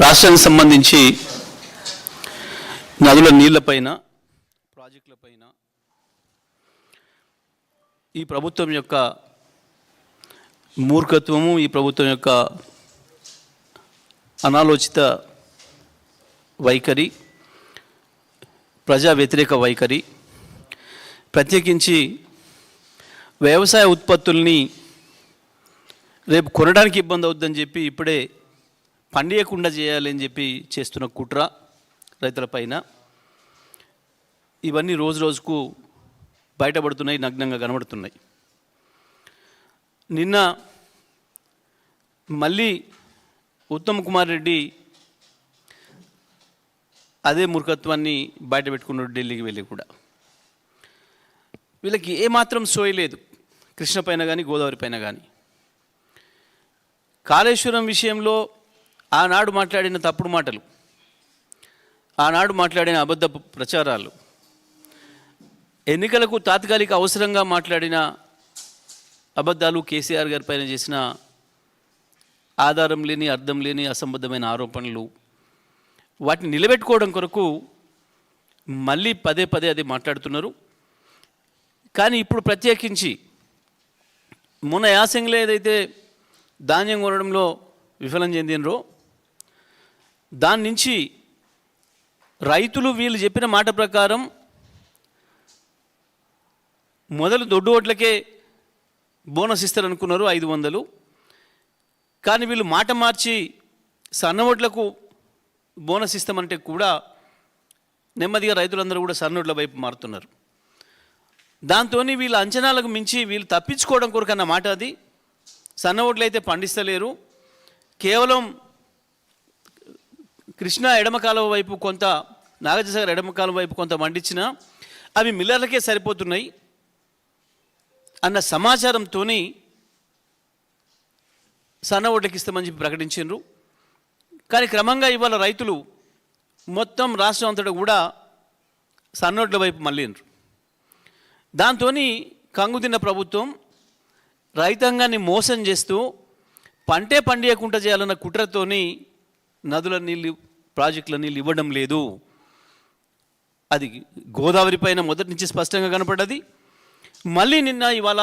రాష్ట్రానికి సంబంధించి నదుల నీళ్లపైన ప్రాజెక్టులపైన ఈ ప్రభుత్వం యొక్క మూర్ఖత్వము, ఈ ప్రభుత్వం యొక్క అనాలోచిత వైఖరి, ప్రజా వ్యతిరేక వైఖరి, ప్రత్యేకించి వ్యవసాయ ఉత్పత్తుల్ని రేపు కొనడానికి ఇబ్బంది అవుద్దని చెప్పి ఇప్పుడే పండియకుండా చేయాలని చెప్పి చేస్తున్న కుట్ర రైతులపైన ఇవన్నీ రోజు రోజుకు బయటపడుతున్నాయి, నగ్నంగా కనబడుతున్నాయి. నిన్న మళ్ళీ ఉత్తమ్ కుమార్ రెడ్డి అదే మూర్ఖత్వాన్ని బయటపెట్టుకున్నాడు ఢిల్లీకి వెళ్ళి కూడా. వీళ్ళకి ఏమాత్రం సోయలేదు కృష్ణ పైన కానీ గోదావరి పైన కానీ. కాళేశ్వరం విషయంలో ఆనాడు మాట్లాడిన తప్పుడు మాటలు, ఆనాడు మాట్లాడిన అబద్ధ ప్రచారాలు, ఎన్నికలకు తాత్కాలిక అవసరంగా మాట్లాడిన అబద్ధాలు, కేసీఆర్ గారి పైన చేసిన ఆధారం లేని, అర్థం లేని, అసంబద్ధమైన ఆరోపణలు, వాటిని నిలబెట్టుకోవడం కొరకు మళ్ళీ పదే పదే అది మాట్లాడుతున్నారు. కానీ ఇప్పుడు ప్రత్యేకించి మొన్న యాసంగిలో ఏదైతే ధాన్యం కొనడంలో విఫలం చెందినరో దాని నుంచి రైతులు వీళ్ళు చెప్పిన మాట ప్రకారం మొదలు దొడ్డు ఓట్లకే బోనస్ ఇస్తారనుకున్నారు 500. కానీ వీళ్ళు మాట మార్చి సన్న ఓట్లకు బోనస్ ఇస్తామంటే కూడా నెమ్మదిగా రైతులందరూ కూడా సన్నోట్ల వైపు మారుతున్నారు. దాంతో వీళ్ళ అంచనాలకు మించి వీళ్ళు తప్పించుకోవడం కొరకు అన్న మాట అది. సన్న ఓట్లు అయితే పండిస్తలేరు, కేవలం కృష్ణా ఎడమ కాలువ వైపు కొంత, నాగార్జునసాగర్ ఎడమ కాలువ వైపు కొంత పండించినా అవి మిల్లర్లకే సరిపోతున్నాయి అన్న సమాచారంతో సన్న ఓట్లకి ఇస్తామని చెప్పి ప్రకటించారు. కానీ క్రమంగా ఇవాళ రైతులు మొత్తం రాష్ట్రం అంతటా కూడా సన్నోట్ల వైపు మళ్ళిండ్రు. దాంతో కంగుతిన్న ప్రభుత్వం రైతాంగాన్ని మోసం చేస్తూ పంటే పండియకుండా చేయాలన్న కుట్రతోని నదుల నీళ్ళు, ప్రాజెక్టుల నీళ్ళు ఇవ్వడం లేదు. అది గోదావరి పైన మొదటి నుంచి స్పష్టంగా కనపడ్డది. మళ్ళీ నిన్న ఇవాళ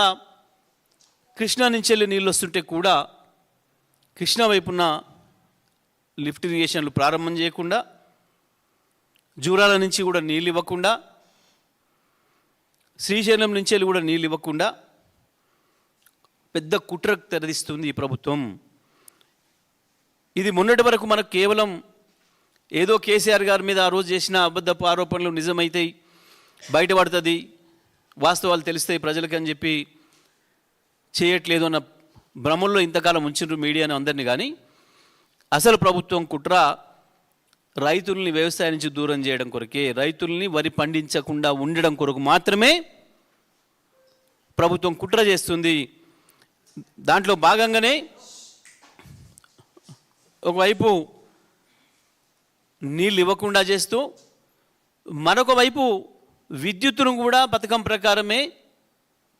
కృష్ణా నుంచి వెళ్ళి నీళ్ళు వస్తుంటే కూడా కృష్ణా వైపున్న లిఫ్ట్ ఇరిగేషన్లు ప్రారంభం చేయకుండా, జూరాల నుంచి కూడా నీళ్ళు ఇవ్వకుండా, శ్రీశైలం నుంచి వెళ్ళి కూడా నీళ్ళు ఇవ్వకుండా పెద్ద కుట్రకు తెరదిస్తుంది ఈ ప్రభుత్వం. ఇది మొన్నటి వరకు మనకు కేవలం ఏదో కేసీఆర్ గారి మీద ఆ రోజు చేసిన అబద్ధపు ఆరోపణలు నిజమైతాయి, బయటపడుతుంది, వాస్తవాలు తెలుస్తాయి ప్రజలకి అని చెప్పి చేయట్లేదు అన్న భ్రమంలో ఇంతకాలం ఉంచిండ్రు మీడియాను అందరినీ. కానీ అసలు ప్రభుత్వం కుట్ర రైతుల్ని వ్యవసాయం నుంచి దూరం చేయడం కొరకే, రైతుల్ని వరి పండించకుండా ఉండడం కొరకు మాత్రమే ప్రభుత్వం కుట్ర చేస్తుంది. దాంట్లో భాగంగానే ఒకవైపు నీళ్ళు ఇవ్వకుండా చేస్తూ, మరొక వైపు విద్యుత్తును కూడా పథకం ప్రకారమే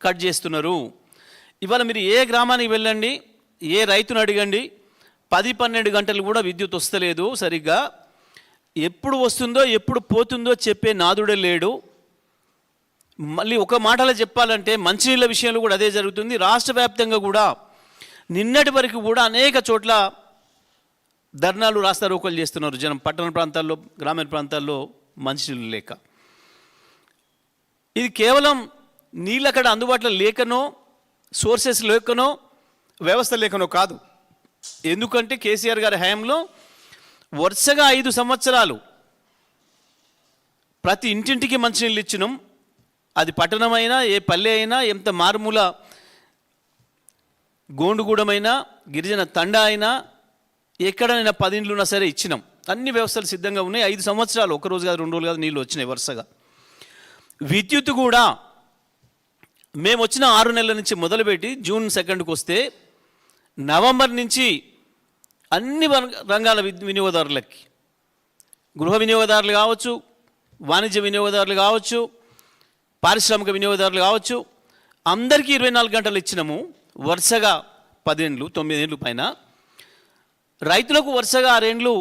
కట్ చేస్తున్నారు. ఇవాళ మీరు ఏ గ్రామానికి వెళ్ళండి, ఏ రైతును అడగండి, 10-12 గంటలు కూడా విద్యుత్ వస్తలేదు సరిగ్గా. ఎప్పుడు వస్తుందో ఎప్పుడు పోతుందో చెప్పే నాదుడే లేడు. మళ్ళీ ఒక మాటలో చెప్పాలంటే మంచినీళ్ళ విషయంలో కూడా అదే జరుగుతుంది. రాష్ట్ర వ్యాప్తంగా కూడా నిన్నటి వరకు కూడా అనేక చోట్ల ధర్నాలు, రాస్తారోకోలు చేస్తున్నారు జనం, పట్టణ ప్రాంతాల్లో, గ్రామీణ ప్రాంతాల్లో మంచినీళ్ళు లేక. ఇది కేవలం నీళ్ళు అక్కడ అందుబాటులో లేకనో, సోర్సెస్ లేకనో, వ్యవస్థ లేకనో కాదు. ఎందుకంటే కేసీఆర్ గారి హయాంలో వరుసగా 5 సంవత్సరాలు ప్రతి ఇంటింటికి మంచినీళ్ళు ఇచ్చినాం. అది పట్టణమైనా, ఏ పల్లె అయినా, ఎంత మారుమూల గోండుగూడమైనా, గిరిజన తండా అయినా, ఎక్కడైనా 10 ఇండ్లు ఉన్నా సరే ఇచ్చినాం. అన్ని వ్యవస్థలు సిద్ధంగా ఉన్నాయి. 5 సంవత్సరాలు, ఒకరోజు కాదు, 2 రోజులు కాదు, నీళ్ళు వచ్చినాయి వరుసగా. విద్యుత్ కూడా మేము వచ్చిన 6 నెలల నుంచి మొదలుపెట్టి జూన్ 2కి వస్తే నవంబర్ నుంచి అన్ని రంగాల వినియోగదారులకి, గృహ వినియోగదారులు కావచ్చు, వాణిజ్య వినియోగదారులు కావచ్చు, పారిశ్రామిక వినియోగదారులు కావచ్చు, అందరికీ 24 గంటలు ఇచ్చినాము. వరుసగా 10 ఏళ్ళు 9 ఏళ్ళు పైన, రైతులకు వరుసగా 6 ఏళ్ళు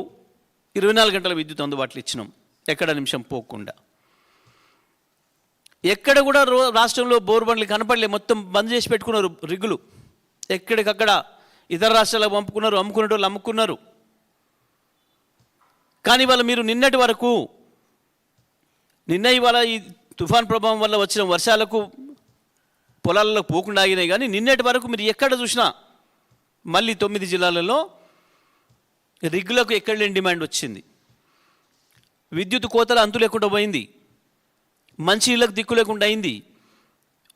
24 గంటల విద్యుత్ అందుబాటులో ఇచ్చినాం, ఎక్కడ నిమిషం పోకుండా. ఎక్కడ కూడా రాష్ట్రంలో బోర్ బండ్లు కనపడలే, మొత్తం బంద్ చేసి పెట్టుకున్నారు రిగ్గులు. ఎక్కడికక్కడ ఇతర రాష్ట్రాలకు పంపుకున్నారు, అమ్ముకునే వాళ్ళు అమ్ముకున్నారు. కానీ ఇవాళ మీరు నిన్నటి వరకు ఇవాళ ఈ తుఫాన్ ప్రభావం వల్ల వచ్చిన వర్షాలకు పొలాల్లో పోకుండా ఆగినాయి. కానీ నిన్నటి వరకు మీరు ఎక్కడ చూసినా మళ్ళీ 9 జిల్లాలలో రిగ్గులకు ఎక్కడ లేని డిమాండ్ వచ్చింది. విద్యుత్ కోతలు అంతు లేకుండా పోయింది, మంచి ఇళ్ళకు దిక్కు లేకుండా అయింది.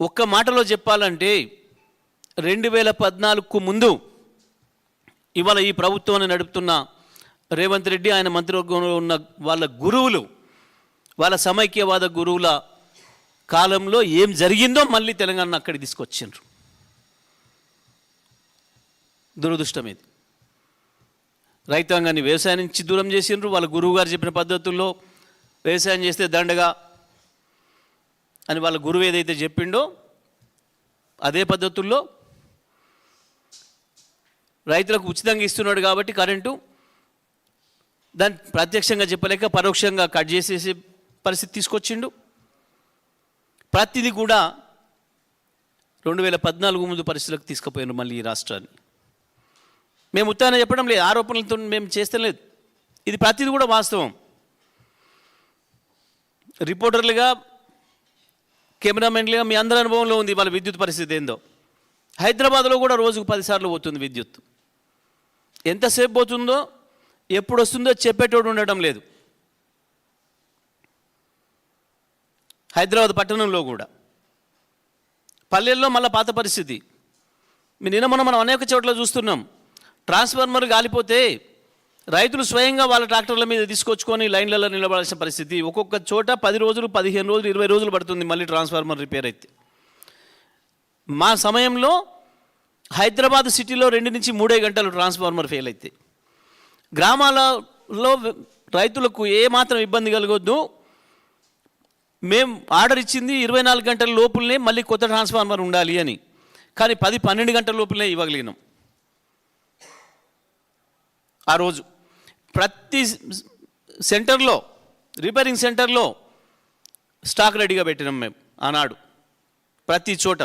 ఒక్క మాటలో చెప్పాలంటే 2014కు ముందు ఇవాళ ఈ ప్రభుత్వాన్ని నడుపుతున్న రేవంత్ రెడ్డి, ఆయన మంత్రివర్గంలో ఉన్న వాళ్ళ గురువులు, వాళ్ళ సమైక్యవాద గురువుల కాలంలో ఏం జరిగిందో మళ్ళీ తెలంగాణ అక్కడికి తీసుకొచ్చిండ్రు. దురదృష్టం ఇది. రైతాంగాన్ని వ్యవసాయం నుంచి దూరం చేసిండ్రు. వాళ్ళ గురువు గారు చెప్పిన పద్ధతుల్లో వ్యవసాయం చేస్తే దండగా అని వాళ్ళ గురువు ఏదైతే చెప్పిండో అదే పద్ధతుల్లో రైతులకు ఉచితంగా ఇస్తున్నాడు కాబట్టి కరెంటు, దాన్ని ప్రత్యక్షంగా చెప్పలేక పరోక్షంగా కట్ చేసేసే పరిస్థితి తీసుకొచ్చిండు. ప్రతిదీ కూడా 2014 ముందు పరిస్థితులకు తీసుకుపోయినారు మళ్ళీ ఈ రాష్ట్రాన్ని. మేము ఉత్తాన చెప్పడం లేదు, ఆరోపణలతో మేము చేస్తాం లేదు, ఇది ప్రతిదీ కూడా వాస్తవం. రిపోర్టర్లుగా, కెమెరామెన్లుగా మీ అందరి అనుభవంలో ఉంది వాళ్ళ విద్యుత్ పరిస్థితి ఏందో. హైదరాబాద్లో కూడా రోజుకు 10 సార్లు పోతుంది విద్యుత్. ఎంతసేపు పోతుందో, ఎప్పుడు వస్తుందో చెప్పేటోడు ఉండడం లేదు. హైదరాబాద్ పట్టణంలో కూడా, పల్లెల్లో మళ్ళీ పాత పరిస్థితి. నిన్న మనం అనేక చోట్ల చూస్తున్నాం, ట్రాన్స్ఫార్మర్ కాలిపోతే రైతులు స్వయంగా వాళ్ళ ట్రాక్టర్ల మీద తీసుకొచ్చుకొని లైన్లలో నిలబడాల్సిన పరిస్థితి. ఒక్కొక్క చోట 10 రోజులు, 15 రోజులు, 20 రోజులు పడుతుంది మళ్ళీ ట్రాన్స్ఫార్మర్ రిపేర్ అయితే. మా సమయంలో హైదరాబాద్ సిటీలో 2 నుంచి 3 గంటలు ట్రాన్స్ఫార్మర్ ఫెయిల్ అయితే. గ్రామాలలో రైతులకు ఏమాత్రం ఇబ్బంది కలగొద్దు, మేము ఆర్డర్ ఇచ్చింది 24 గంటల లోపులనే మళ్ళీ కొత్త ట్రాన్స్ఫార్మర్ ఉండాలి అని. కానీ 10-12 గంటల లోపులనే ఇవ్వగలిగినాం. ఆ రోజు ప్రతి సెంటర్లో, రిపేరింగ్ సెంటర్లో స్టాక్ రెడీగా పెట్టినాం మేము ఆనాడు. ప్రతి చోట,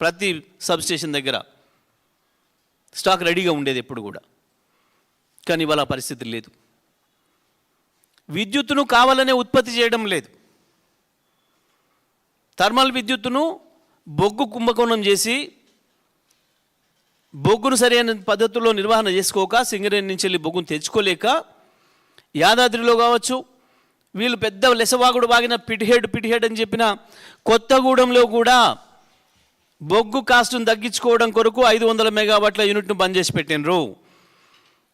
ప్రతి సబ్స్టేషన్ దగ్గర స్టాక్ రెడీగా ఉండేది ఎప్పుడు కూడా. కానీ ఇవాళ పరిస్థితి లేదు. విద్యుత్తును కావాలనే ఉత్పత్తి చేయడం లేదు. థర్మల్ విద్యుత్తును బొగ్గు కుంభకోణం చేసి, బొగ్గును సరైన పద్ధతుల్లో నిర్వహణ చేసుకోక, సింగరేణి నుంచి వెళ్ళి బొగ్గును తెచ్చుకోలేక, యాదాద్రిలో కావచ్చు, వీళ్ళు పెద్ద లెసవాగుడు వాగిన పిటిహెడ్ అని చెప్పిన కొత్తగూడెంలో కూడా బొగ్గు కాస్ట్ను తగ్గించుకోవడం కొరకు 500 మెగావాట్ల యూనిట్ను బంద్ చేసి పెట్టినరు.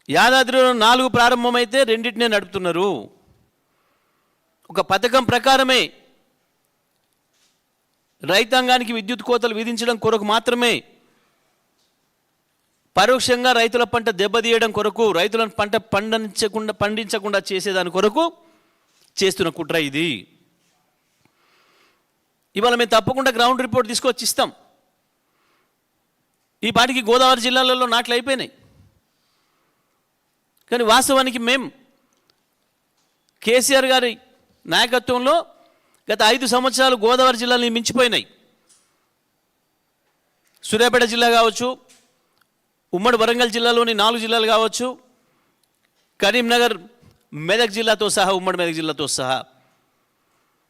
యాదాద్రిలో 4 ప్రారంభమైతే 2టినే నడుపుతున్నారు. ఒక పథకం ప్రకారమే రైతాంగానికి విద్యుత్ కోతలు విధించడం కొరకు మాత్రమే, పరోక్షంగా రైతుల పంట దెబ్బతీయడం కొరకు, రైతులను పంట పండించకుండా చేసేదాని కొరకు చేస్తున్న కుట్ర ఇది. ఇవాళ మేము తప్పకుండా గ్రౌండ్ రిపోర్ట్ తీసుకొచ్చి ఇస్తాం. ఈ పాటికి గోదావరి జిల్లాలలో నాట్లు అయిపోయినాయి. కానీ వాస్తవానికి మేము కేసీఆర్ గారి నాయకత్వంలో గత 5 సంవత్సరాలు గోదావరి జిల్లాని మించిపోయినాయి. సూర్యాపేట జిల్లా కావచ్చు, ఉమ్మడి వరంగల్ జిల్లాలోని 4 జిల్లాలు కావచ్చు, కరీంనగర్, మెదక్ జిల్లాతో సహా, ఉమ్మడి మెదక్ జిల్లాతో సహా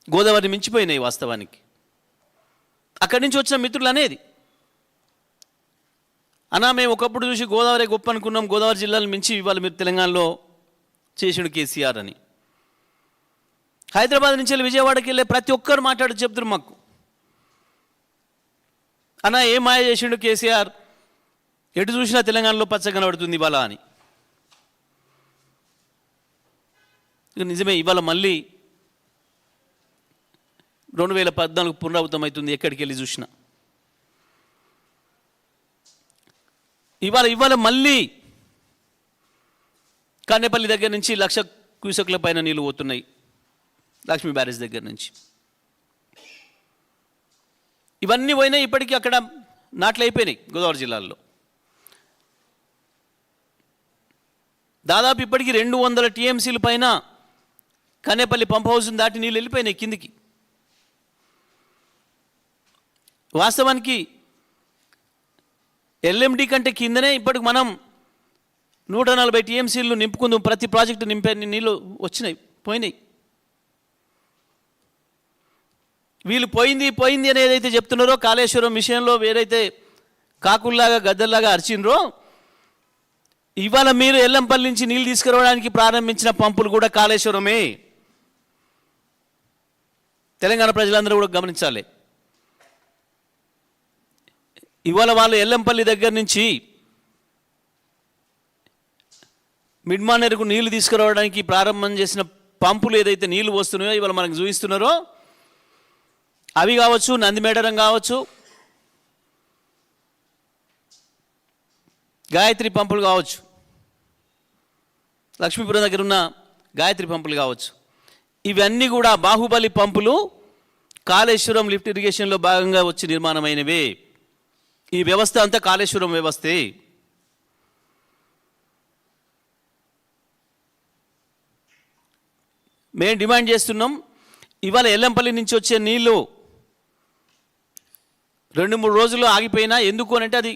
గోదావరిని మించిపోయినాయి వాస్తవానికి. అక్కడి నుంచి వచ్చిన మిత్రులు అనేది అన్నా, మేము ఒకప్పుడు చూసి గోదావరి గొప్ప అనుకున్నాం, గోదావరి జిల్లాలు మించి ఇవాళ మీరు తెలంగాణలో చేసాడు కేసీఆర్ అని. హైదరాబాద్ నుంచి వెళ్ళి విజయవాడకి వెళ్ళే ప్రతి ఒక్కరు చెప్తారు మాకు, అన్నా ఏం మాయ చేసిండు కేసీఆర్, ఎటు చూసినా తెలంగాణలో పచ్చ కనబడుతుంది ఇవాళ అని. నిజమే, ఇవాళ మళ్ళీ 2014 పునరావృతం అవుతుంది ఎక్కడికి వెళ్ళి చూసినా. ఇవాళ మళ్ళీ కానేపల్లి దగ్గర నుంచి 1,00,000 క్యూసెక్ల పైన నీళ్ళు పోతున్నాయి, లక్ష్మీ బ్యారేజ్ దగ్గర నుంచి. ఇవన్నీ పోయినాయి, ఇప్పటికీ అక్కడ నాట్లు అయిపోయినాయి గోదావరి జిల్లాలో. దాదాపు ఇప్పటికీ 200 టీఎంసీల పైన కనేపల్లి పంప్ హౌస్ని దాటి నీళ్ళు వెళ్ళిపోయినాయి కిందికి. వాస్తవానికి ఎల్ఎండి కంటే కిందనే ఇప్పటికి మనం 140 టీఎంసీలు నింపుకుందాం. ప్రతి ప్రాజెక్టు నింపే నీళ్ళు వచ్చినాయి, పోయినాయి. వీళ్ళు పోయింది అని ఏదైతే చెప్తున్నారో కాళేశ్వరం విషయంలో ఏదైతే కాకుల్లాగా గద్దల్లాగా అరిచినరో, ఇవాళ మీరు ఎల్లంపల్లి నుంచి నీళ్ళు తీసుకురావడానికి ప్రారంభించిన పంపులు కూడా కాళేశ్వరమే. తెలంగాణ ప్రజలందరూ కూడా గమనించాలి. ఇవాళ వాళ్ళు ఎల్లంపల్లి దగ్గర నుంచి మిడ్మానేరుకు నీళ్లు తీసుకురావడానికి ప్రారంభం చేసిన పంపులు ఏదైతే నీళ్లు వస్తున్నాయో ఇవాళ మనకు చూపిస్తున్నారో అవి కావచ్చు, నందిమేడరం కావచ్చు, గాయత్రి పంపులు కావచ్చు, లక్ష్మీపురం దగ్గర ఉన్న గాయత్రి పంపులు కావచ్చు, ఇవన్నీ కూడా బాహుబలి పంపులు కాళేశ్వరం లిఫ్ట్ ఇరిగేషన్లో భాగంగా వచ్చి నిర్మాణమైనవే. ఈ వ్యవస్థ అంతా కాళేశ్వరం వ్యవస్థే. మేము డిమాండ్ చేస్తున్నాం, ఇవాళ ఎల్లంపల్లి నుంచి వచ్చే నీళ్ళు 2-3 రోజుల్లో ఆగిపోయినా ఎందుకు అనంటే అది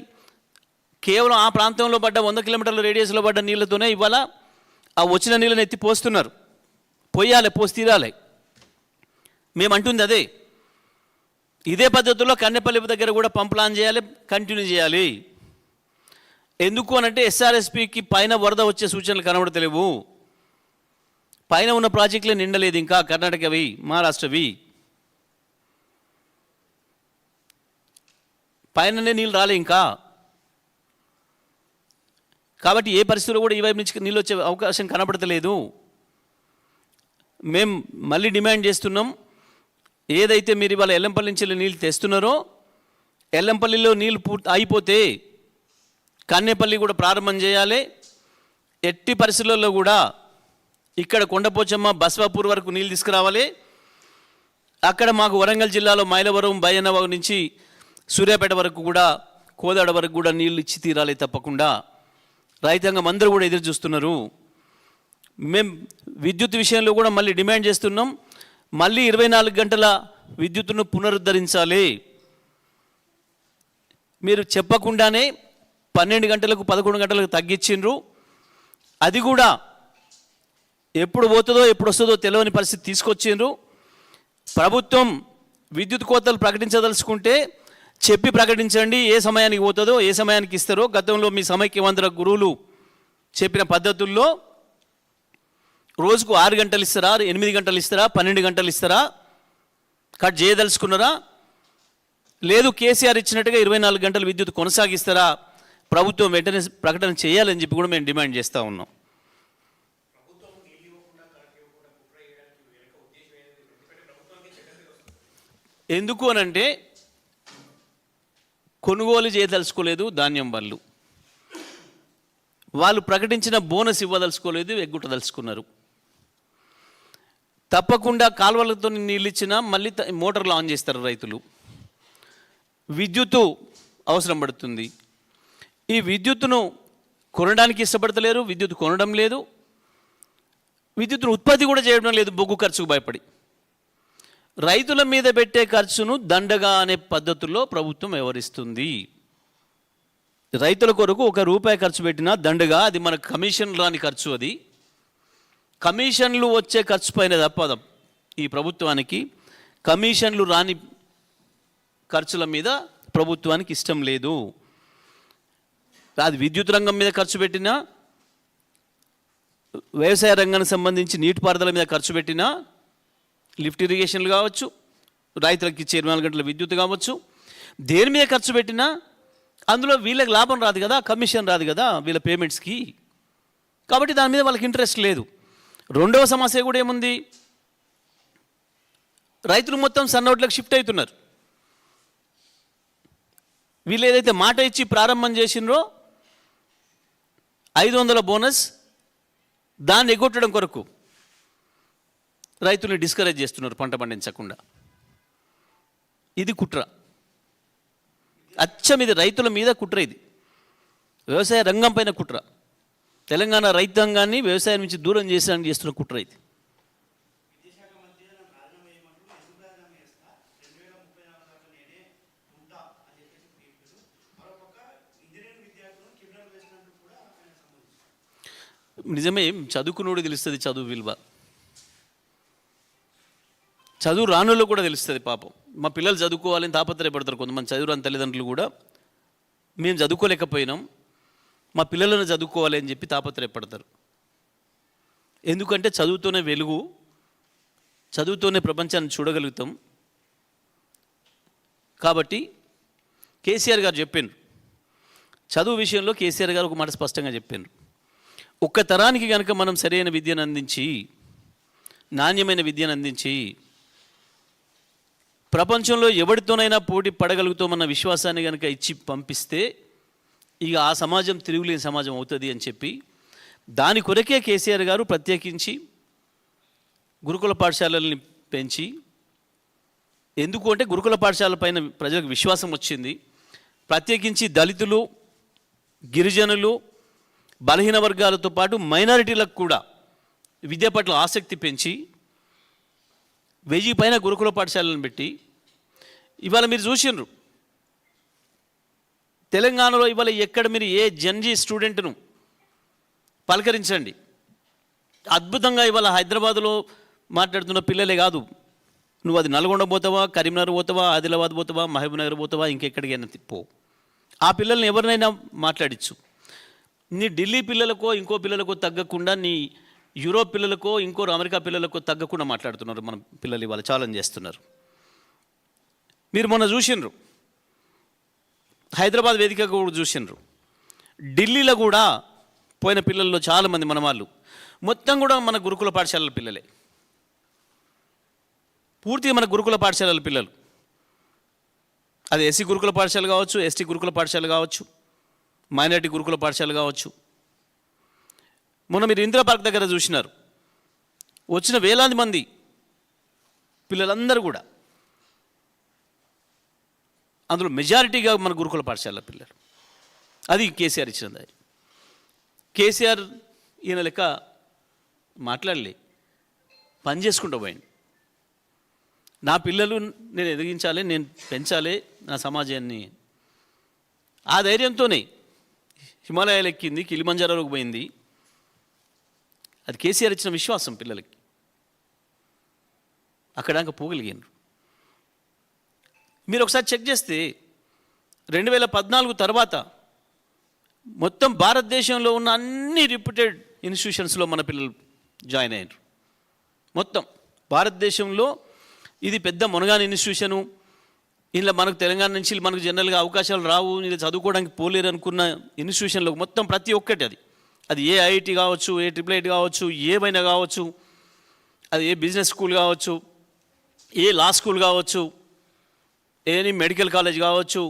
కేవలం ఆ ప్రాంతంలో పడ్డ 100 కిలోమీటర్ల రేడియస్లో పడ్డ నీళ్ళతోనే ఇవాళ ఆ వచ్చిన నీళ్ళని ఎత్తి పోస్తున్నారు. పోసి తీరాలి. మేము అంటుంది అదే. ఇదే పద్ధతిలో కన్నెపల్లి దగ్గర కూడా పంపులు ఆన్ చేయాలి, కంటిన్యూ చేయాలి. ఎందుకు అనంటే ఎస్ఆర్ఎస్పికి పైన వరద వచ్చే సూచనలు కనబడతలేవు. పైన ఉన్న ప్రాజెక్టులే నిండలేదు ఇంకా, కర్ణాటకవి, మహారాష్ట్రవి. పైననే నీళ్ళు రాలే ఇంకా. కాబట్టి ఏ పరిస్థితుల్లో కూడా ఈ వైపు నుంచి నీళ్ళు వచ్చే అవకాశం కనబడతలేదు. మేము మళ్ళీ డిమాండ్ చేస్తున్నాం, ఏదైతే మీరు ఇవాళ ఎల్లంపల్లి నుంచి నీళ్ళు తెస్తున్నారో ఎల్లంపల్లిలో నీళ్ళు అయిపోతే కన్నేపల్లి కూడా ప్రారంభం చేయాలి. ఎట్టి పరిస్థితుల్లో కూడా ఇక్కడ కొండపోచమ్మ బస్వాపూర్ వరకు నీళ్ళు తీసుకురావాలి. అక్కడ మాకు వరంగల్ జిల్లాలో మైలవరం, బయ్యన్నవ నుంచి సూర్యాపేట వరకు కూడా, కోదాడ వరకు కూడా నీళ్ళు ఇచ్చి తీరాలి తప్పకుండా. రైతాంగం అందరూ కూడా ఎదురు చూస్తున్నారు. మేము విద్యుత్ విషయంలో కూడా మళ్ళీ డిమాండ్ చేస్తున్నాం, మళ్ళీ 24 గంటల విద్యుత్తును పునరుద్ధరించాలి. మీరు చెప్పకుండానే 12 గంటలకు 11 గంటలకు తగ్గించిండ్రు. అది కూడా ఎప్పుడు పోతుందో ఎప్పుడు వస్తుందో తెలియని పరిస్థితి తీసుకొచ్చిండ్రు. ప్రభుత్వం విద్యుత్ కోతలు ప్రకటించదలుచుకుంటే చెప్పి ప్రకటించండి, ఏ సమయానికి పోతుందో ఏ సమయానికి ఇస్తారో. గతంలో మీ సమైక్యవంతుల గురువులు చెప్పిన పద్ధతుల్లో రోజుకు 6 గంటలు ఇస్తారా, 8 గంటలు ఇస్తారా, 12 గంటలు ఇస్తారా, కట్ చేయదలుచుకున్నారా? లేదు కేసీఆర్ ఇచ్చినట్టుగా 24 గంటలు విద్యుత్ కొనసాగిస్తారా? ప్రభుత్వం వెంటనే ప్రకటన చేయాలని చెప్పి కూడా మేము డిమాండ్ చేస్తూ ఉన్నాం. ఎందుకు అనంటే కొనుగోలు చేయదలుచుకోలేదు ధాన్యం వాళ్ళు ప్రకటించిన బోనస్ ఇవ్వదలుచుకోలేదు, ఎగ్గుట్టదలుచుకున్నారు. తప్పకుండా కాలువలతో నీళ్ళు ఇచ్చినా మళ్ళీ మోటార్లు ఆన్ చేస్తారు రైతులు. విద్యుత్తు అవసరం పడుతుంది. ఈ విద్యుత్తును కొనడానికి ఇష్టపడతలేరు, విద్యుత్ కొనడం లేదు, విద్యుత్తును ఉత్పత్తి కూడా చేయడం లేదు, బొగ్గు ఖర్చుకు భయపడి. రైతుల మీద పెట్టే ఖర్చును దండగా అనే పద్ధతుల్లో ప్రభుత్వం వ్యవహరిస్తుంది. రైతుల కొరకు ₹1 ఖర్చు పెట్టినా దండగా, అది మన కమిషన్ రాని ఖర్చు. అది కమిషన్లు వచ్చే ఖర్చు పైన తప్ప ఈ ప్రభుత్వానికి కమిషన్లు రాని ఖర్చుల మీద ప్రభుత్వానికి ఇష్టం లేదు. అది విద్యుత్ రంగం మీద ఖర్చు పెట్టినా, వ్యవసాయ రంగానికి సంబంధించి నీటిపారుదల మీద ఖర్చు పెట్టినా, లిఫ్ట్ ఇరిగేషన్లు కావచ్చు, రైతులకి ఇచ్చే 24 గంటల విద్యుత్ కావచ్చు, దేని మీద ఖర్చు పెట్టినా అందులో వీళ్ళకి లాభం రాదు కదా, కమిషన్ రాదు కదా వీళ్ళ పేమెంట్స్కి. కాబట్టి దాని మీద వాళ్ళకి ఇంట్రెస్ట్ లేదు. రెండవ సమస్య కూడా ఏముంది, రైతులు మొత్తం సన్నోట్లకు షిఫ్ట్ అవుతున్నారు. వీళ్ళు ఏదైతే మాట ఇచ్చి ప్రారంభం చేసినరో 500 బోనస్, దాన్ని ఎగ్గొట్టడం కొరకు రైతుల్ని డిస్కరేజ్ చేస్తున్నారు పంట పండించకుండా. ఇది కుట్ర, అచ్చం ఇది రైతుల మీద కుట్ర, ఇది వ్యవసాయ రంగం పైన కుట్ర. తెలంగాణ రైతాంగాన్ని వ్యవసాయం నుంచి దూరం చేసేదానికి చేస్తున్న కుట్ర ఇది. నిజమే, చదువుకున్నోడు తెలుస్తుంది చదువు విలువ, చదువు రానుల్లో కూడా తెలుస్తుంది. పాపం మా పిల్లలు చదువుకోవాలని తాపత్రయపడతారు కొంతమంది చదువురాని తల్లిదండ్రులు కూడా. మేము చదువుకోలేకపోయినాం, మా పిల్లలను చదువుకోవాలి అని చెప్పి తాపత్రయపడతారు. ఎందుకంటే చదువుతోనే వెలుగు, చదువుతోనే ప్రపంచాన్ని చూడగలుగుతాం. కాబట్టి కేసీఆర్ గారు చెప్పారు, చదువు విషయంలో కేసీఆర్ గారు ఒక మాట స్పష్టంగా చెప్పారు. ఒక్క తరానికి కనుక మనం సరైన విద్యను అందించి, నాణ్యమైన విద్యను అందించి, ప్రపంచంలో ఎవరితోనైనా పోటీ పడగలుగుతామన్న విశ్వాసాన్ని కనుక ఇచ్చి పంపిస్తే ఇక ఆ సమాజం తిరుగులేని సమాజం అవుతుంది అని చెప్పి దాని కొరకే కేసీఆర్ గారు ప్రత్యేకించి గురుకుల పాఠశాలల్ని పెంచి, ఎందుకు అంటే గురుకుల పాఠశాల పైన ప్రజలకు విశ్వాసం వచ్చింది. ప్రత్యేకించి దళితులు, గిరిజనులు, బలహీన వర్గాలతో పాటు మైనారిటీలకు కూడా విద్య పట్ల ఆసక్తి పెంచి 1000 పైన గురుకుల పాఠశాలను పెట్టి ఇవాళ మీరు చూసినారు తెలంగాణలో ఇవాళ ఎక్కడ మీరు ఏ జన్జీ స్టూడెంట్ను పలకరించండి, అద్భుతంగా ఇవాళ హైదరాబాద్లో మాట్లాడుతున్న పిల్లలే కాదు, నువ్వు అది నల్గొండ పోతావా, కరీంనగర్ పోతావా, ఆదిలాబాద్ పోతావా, మహబూబ్నగర్ పోతావా, ఇంకెక్కడికైనా పో, ఆ పిల్లల్ని ఎవరినైనా మాట్లాడించు. నీ ఢిల్లీ పిల్లలకో ఇంకో పిల్లలకో తగ్గకుండా, నీ యూరోప్ పిల్లలకో ఇంకో అమెరికా పిల్లలకో తగ్గకుండా మాట్లాడుతున్నారు మన పిల్లలు, ఇవాళ ఛాలెంజ్ చేస్తున్నారు. మీరు మొన్న చూసినారు హైదరాబాద్ వేదిక కూడా చూసినారు, ఢిల్లీలో కూడా పోయిన పిల్లల్లో చాలామంది మన వాళ్ళు మొత్తం కూడా మన గురుకుల పాఠశాలల పిల్లలే, పూర్తిగా మన గురుకుల పాఠశాలల పిల్లలు. అది ఎస్సీ గురుకుల పాఠశాల కావచ్చు, ఎస్టీ గురుకుల పాఠశాల కావచ్చు, మైనారిటీ గురుకుల పాఠశాల కావచ్చు. మొన్న మీరు ఇందిరా పార్క్ దగ్గర చూసినారు, వచ్చిన వేలాది మంది పిల్లలందరూ కూడా అందులో మెజారిటీగా మన గురుకుల పాఠశాల పిల్లలు. అది కేసీఆర్ ఇచ్చిన దారి. కేసీఆర్ ఈయన లెక్క మాట్లాడలే, పని చేసుకుంటూ పోయింది. నా పిల్లలు నేను ఎదిగించాలి, నేను పెంచాలి నా సమాజాన్ని, ఆ ధైర్యంతోనే హిమాలయాలు ఎక్కింది, కిలిమంజారోకి పోయింది. అది కేసీఆర్ ఇచ్చిన విశ్వాసం పిల్లలకి, అక్కడాక పోగలిగారు. మీరు ఒకసారి చెక్ చేస్తే 2014 తర్వాత మొత్తం భారతదేశంలో ఉన్న అన్ని రిప్యూటెడ్ ఇన్స్టిట్యూషన్స్లో మన పిల్లలు జాయిన్ అయ్యారు. మొత్తం భారతదేశంలో ఇది పెద్ద మునగాని ఇన్స్టిట్యూషను, ఇలా మనకు తెలంగాణ నుంచి మనకు జనరల్గా అవకాశాలు రావు, ఇలా చదువుకోవడానికి పోలేరు అనుకున్న ఇన్స్టిట్యూషన్లో మొత్తం ప్రతి ఒక్కటి, అది ఏ ఐఐటి కావచ్చు, ఏ ట్రిపుల్ కావచ్చు, ఏమైనా కావచ్చు, అది ఏ బిజినెస్ స్కూల్ కావచ్చు, ఏ లా స్కూల్ కావచ్చు, ఏ మెడికల్ కాలేజ్ కావచ్చు,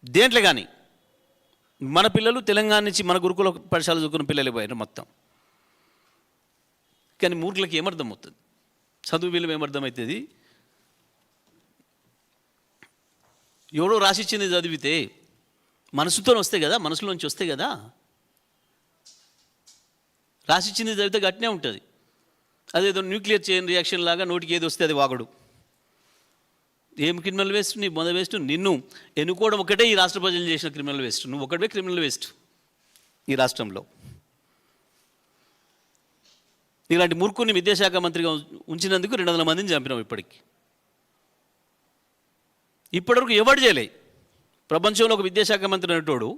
దేంట్లో కానీ మన పిల్లలు తెలంగాణ నుంచి మన గురుకుల పాఠశాల చదువుకున్న పిల్లలు పోయారు మొత్తం. కానీ మూర్ఖులకి ఏమర్థం అవుతుంది, చదువు విలువ ఏమర్థమవుతుంది? ఎవడో రాసిచ్చింది చదివితే మనసుతో వస్తే కదా, మనసులోంచి వస్తే కదా. రాసిచ్చింది చదివితే గట్టినే ఉంటుంది. అదేదో న్యూక్లియర్ చైన్ రియాక్షన్ లాగా నోటికి ఏది వస్తే అది వాగడు. ఏం క్రిమినల్ వేస్ట్? నీ మొద వేస్ట్. నిన్ను ఎన్నుకోవడం ఒకటే ఈ రాష్ట్ర ప్రజలు చేసిన క్రిమినల్ వేస్ట్. నువ్వు ఒకటే క్రిమినల్ వేస్ట్ ఈ రాష్ట్రంలో. ఇలాంటి మూర్ఖుని విద్యాశాఖ మంత్రిగా ఉంచినందుకు 200 మందిని చంపినాం ఇప్పటికి. ఇప్పటివరకు ఎవడు చేయలే. ప్రపంచంలో ఒక విద్యాశాఖ మంత్రి అనేటోడు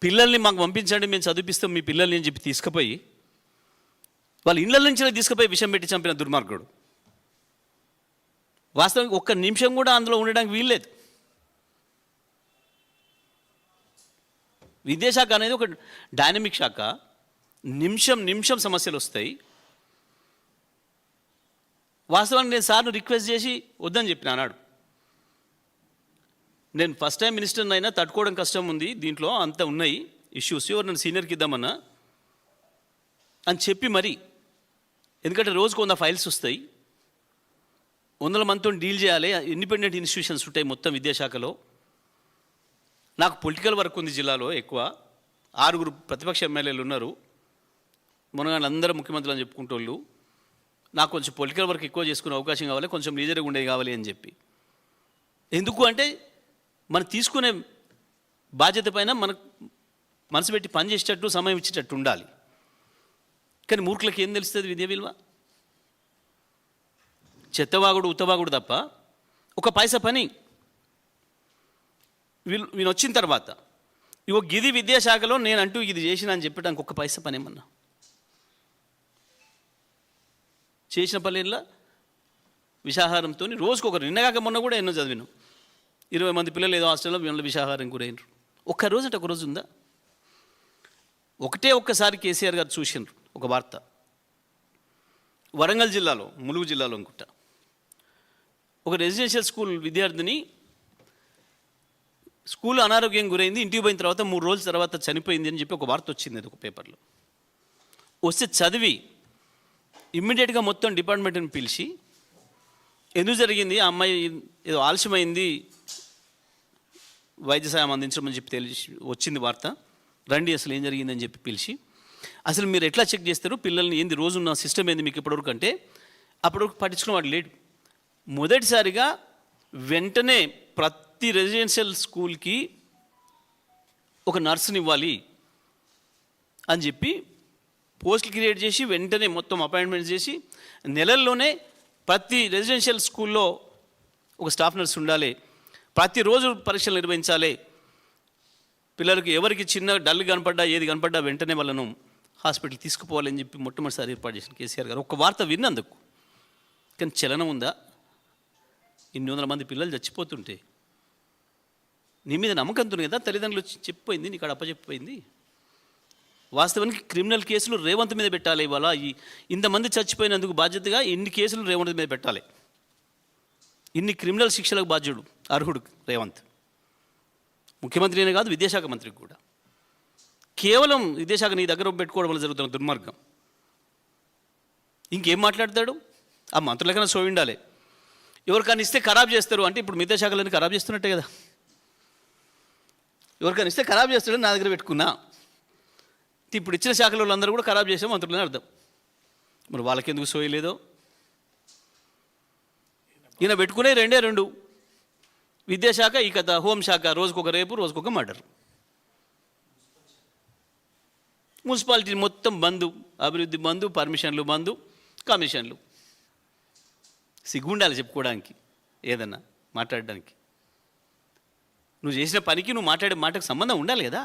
పిల్లల్ని మాకు పంపించండి, మేము చదివిస్తాం మీ పిల్లల్ని అని చెప్పి తీసుకుపోయి వాళ్ళ ఇళ్ళ నుంచి తీసుకుపోయి విషం పెట్టి చంపిన దుర్మార్గుడు. వాస్తవానికి ఒక్క నిమిషం కూడా అందులో ఉండడానికి వీల్లేదు. విద్యాశాఖ అనేది ఒక డైనమిక్ శాఖ, నిమిషం సమస్యలు వస్తాయి. వాస్తవానికి నేను సార్ను రిక్వెస్ట్ చేసి వద్దని చెప్పిన అన్నాడు. నేను ఫస్ట్ టైం మినిస్టర్ని అయినా తట్టుకోవడం కష్టం ఉంది, దీంట్లో అంత ఉన్నాయి ఇష్యూస్, ఎవరు నన్ను సీనియర్కి ఇద్దామన్నా అని చెప్పి మరి, ఎందుకంటే రోజుకు 100 ఫైల్స్ వస్తాయి, 100 మందితో డీల్ చేయాలి, ఇండిపెండెంట్ ఇన్స్టిట్యూషన్స్ ఉంటాయి మొత్తం విద్యాశాఖలో. నాకు పొలిటికల్ వర్క్ ఉంది జిల్లాలో ఎక్కువ, 6 ప్రతిపక్ష ఎమ్మెల్యేలు ఉన్నారు. మునగాళ్ళు అందరూ ముఖ్యమంత్రులు అని చెప్పుకుంటోళ్ళు. నాకు కొంచెం పొలిటికల్ వర్క్ ఎక్కువ చేసుకునే అవకాశం కావాలి, కొంచెం లీజర్గా ఉండేది కావాలి అని చెప్పి. ఎందుకు అంటే మనం తీసుకునే బాధ్యత పైన మనకు మనసు పెట్టి పని చేసేటట్టు, సమయం ఇచ్చేటట్టు ఉండాలి. కానీ మూర్ఖులకు ఏం తెలుస్తుంది విద్య విలువ? చెత్తవాగుడు ఉత్తవాగుడు తప్ప ఒక పైసా పని. వీళ్ళు వచ్చిన తర్వాత ఇగో గిది విద్యాశాఖలో నేనంటూ ఇది చేసిన అని చెప్పడానికి ఒక పైసా పని ఏమన్నా చేసిన పనుల విషాహారంతో రోజుకొకరు. నిన్నగాక మొన్న కూడా ఎన్నో చదివినాం. 20 మంది పిల్లలు ఏదో హాస్టల్లో వీళ్ళ విషాహారం గురైనరు. ఒక్కరోజు అంటే ఒక రోజు ఉందా? ఒక్కసారి కేసీఆర్ గారు చూసినారు ఒక వార్త. వరంగల్ జిల్లాలో, ములుగు జిల్లాలో అనుకుంటా, ఒక రెసిడెన్షియల్ స్కూల్ విద్యార్థిని స్కూల్ అనారోగ్యం గురైంది, ఇంటికి పోయిన తర్వాత 3 రోజుల తర్వాత చనిపోయింది అని చెప్పి ఒక వార్త వచ్చింది. అది ఒక పేపర్లో వస్తే చదివి ఇమ్మీడియట్గా మొత్తం డిపార్ట్మెంట్ని పిలిచి ఎందుకు జరిగింది, ఆ అమ్మాయి ఏదో ఆలస్యమైంది వైద్య సాయం అందించమని చెప్పి తెలిసి వచ్చింది వార్త, రండి అసలు ఏం జరిగిందని చెప్పి పిలిచి, అసలు మీరు ఎట్లా చెక్ చేస్తారు పిల్లల్ని, ఏంది రోజున్న సిస్టమ్ ఏంది మీకు ఇప్పటివరకు అంటే అప్పటివరకు పట్టించుకున్న వాడు లేడు. మొదటిసారిగా వెంటనే ప్రతి రెసిడెన్షియల్ స్కూల్కి ఒక నర్సుని ఇవ్వాలి అని చెప్పి పోస్టులు క్రియేట్ చేసి వెంటనే మొత్తం అపాయింట్మెంట్స్ చేసి నెలల్లోనే ప్రతి రెసిడెన్షియల్ స్కూల్లో ఒక స్టాఫ్ నర్స్ ఉండాలి, ప్రతిరోజు పరీక్షలు నిర్వహించాలి, పిల్లలకి ఎవరికి చిన్న డల్ కనపడ్డా ఏది కనపడ్డా వెంటనే వాళ్ళను హాస్పిటల్ తీసుకుపోవాలని చెప్పి మొట్టమొదటిసారి ఏర్పాటు చేసిన కేసీఆర్ గారు. ఒక వార్త విన్నందుకు కానీ చలనం ఉందా? 800 మంది పిల్లలు చచ్చిపోతుంటే నీ మీద నమ్మకంతో కదా తల్లిదండ్రులు వచ్చి చెప్పిపోయింది, నీకు అప్పచెప్పిపోయింది. వాస్తవానికి క్రిమినల్ కేసులు రేవంత్ మీద పెట్టాలి. ఇవాళ ఇంతమంది చచ్చిపోయినందుకు బాధ్యతగా ఇన్ని కేసులు రేవంత్ మీద పెట్టాలి. ఇన్ని క్రిమినల్ శిక్షలకు బాధ్యుడు, అర్హుడు రేవంత్. ముఖ్యమంత్రి అనే కాదు, విద్యాశాఖ మంత్రికి కూడా. కేవలం విద్యాశాఖ నీ దగ్గర పెట్టుకోవడం వల్ల జరుగుతున్న దుర్మార్గం. ఇంకేం మాట్లాడతాడు? ఆ మంత్రులకైనా సో ఉండాలి. ఎవరికైనా ఇస్తే ఖరాబ్ చేస్తారు అంటే ఇప్పుడు విద్యాశాఖలన్నీ ఖరాబ్ చేస్తున్నట్టే కదా. ఎవరికైనా ఇస్తే ఖరాబ్ చేస్తాడని నా దగ్గర పెట్టుకున్నా. ఇప్పుడు ఇచ్చిన శాఖల వాళ్ళందరూ కూడా ఖరాబ్ చేసే మంత్రులని అర్థం. మరి వాళ్ళకెందుకు సోయలేదో? ఈయన పెట్టుకునే 2 విద్యాశాఖ, ఈ కథ హోంశాఖ, రోజుకొక రేపు, రోజుకొక మర్డర్. మున్సిపాలిటీ మొత్తం బంధు, అభివృద్ధి బంధు, పర్మిషన్లు బంధు, కమిషన్లు. సిగ్గుండాలి చెప్పుకోవడానికి, ఏదన్నా మాట్లాడడానికి. నువ్వు చేసిన పనికి నువ్వు మాట్లాడే మాటకు సంబంధం ఉండాలి కదా.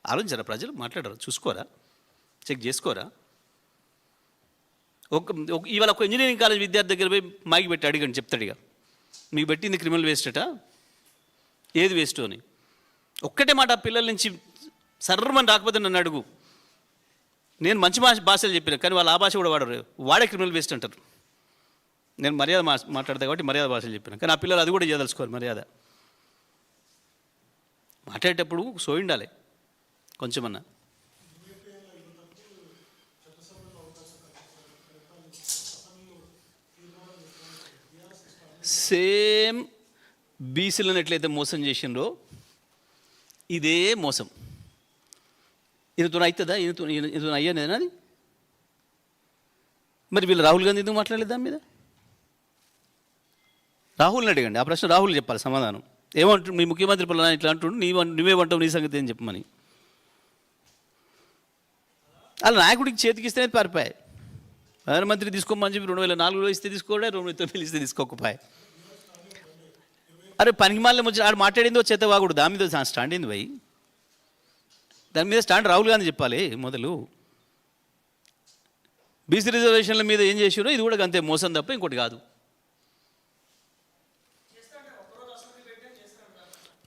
ఆలోచించారా ప్రజలు? మాట్లాడరా? చూసుకోరా? చెక్ చేసుకోరా? ఇవాళ ఒక ఇంజనీరింగ్ కాలేజ్ విద్యార్థి దగ్గర పోయి మైకి పెట్టి అడిగండి, చెప్తాడు ఇక మీకు పెట్టింది క్రిమినల్ వేస్ట్ అట, ఏది వేస్ట్ అని. ఒక్కటే మాట పిల్లల నుంచి సర్రమని రాకపోతే నన్ను అడుగు. నేను మంచి భాషలు చెప్పిన కానీ వాళ్ళు ఆ భాష కూడా వాడరు, వాడే క్రిమినల్ వేస్ట్ అంటారు. నేను మర్యాద మాట్లాడతా కాబట్టి మర్యాద భాషలు చెప్పిన, కానీ ఆ పిల్లలు అది కూడా చేయదలుచుకోరు. మర్యాద మాట్లాడేటప్పుడు సో ఉండాలి కొంచెమన్నా. సేమ్ బీసీలను ఎట్లయితే మోసం చేసిండ్రో ఇదే మోసం ఈయనతో అవుతుందా? ఈయనతో అయ్యానేనా అది? మరి వీళ్ళు రాహుల్ గాంధీ ఎందుకు మాట్లాడలేదు దాని మీద? రాహుల్ని అడగండి ఆ ప్రశ్న, రాహుల్ చెప్పాలి సమాధానం. ఏమంటు మీ ముఖ్యమంత్రి పిల్లలు ఇట్లా అంటుండు, నువ్వేమంటావు నీ సంగతి ఏం చెప్పమని. అలా నాయకుడికి చేతికిస్తేనే పారిపోయాయి. ప్రధానమంత్రి తీసుకోమని చెప్పి 2004లో ఇస్తే తీసుకోడే, 2009 ఇస్తే తీసుకోకపోయాయి. అరే పనికి మాలే వచ్చి ఆడు మాట్లాడిందో చేత వాగుడు, దాని మీద స్టాండ్ అయింది పోయి. దాని మీద స్టాండ్ రాహుల్ గాంధీ చెప్పాలి మొదలు. బీసీ రిజర్వేషన్ల మీద ఏం చేసారో ఇది కూడా అంతే మోసం తప్ప ఇంకోటి కాదు.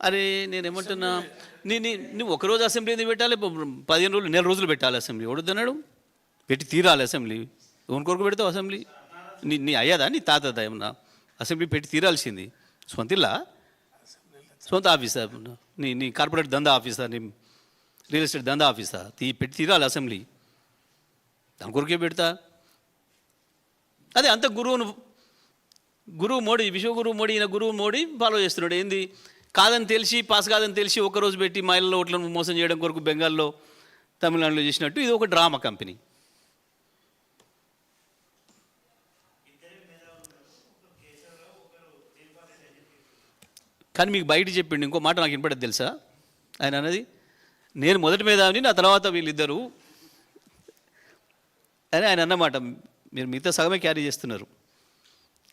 అరే నేనేమంటున్నా, నువ్వు ఒకరోజు అసెంబ్లీ ఎందుకు పెట్టాలి? 15 రోజులు, నెల రోజులు పెట్టాలి అసెంబ్లీ. ఎవడొద్దన్నాడు? పెట్టి తీరాలి అసెంబ్లీ. ఎవరి కొరకు పెడతావు అసెంబ్లీ? నీ అయ్యాదా నీ తాతదా ఏమన్నా? అసెంబ్లీ పెట్టి తీరాల్సింది. సొంతిల్లా, సొంత ఆఫీసా, నీ కార్పొరేట్ దందా ఆఫీసా, నీ రియల్ ఎస్టేట్ దందా ఆఫీసా? పెట్టి తీరాలి అసెంబ్లీ. దాని కొరకే పెడతా. అదే అంత గురువు మోడీ, విశ్వగురువు మోడీ, ఈయన గురువు మోడీ ఫాలో చేస్తున్నాడు. ఏంది కాదని తెలిసి, పాస్ కాదని తెలిసి ఒక్కరోజు పెట్టి మహిళల ఓట్లను మోసం చేయడం కొరకు బెంగాల్లో తమిళనాడులో చేసినట్టు ఇది ఒక డ్రామా కంపెనీ. కానీ మీకు బయట చెప్పిండు ఇంకో మాట నాకు వినపడదు తెలుసా, ఆయన అన్నది నేను మొదటి మేధావిని, నా తర్వాత వీళ్ళిద్దరు అని ఆయన అన్నమాట. మీరు మిగతా సగమే క్యారీ చేస్తున్నారు.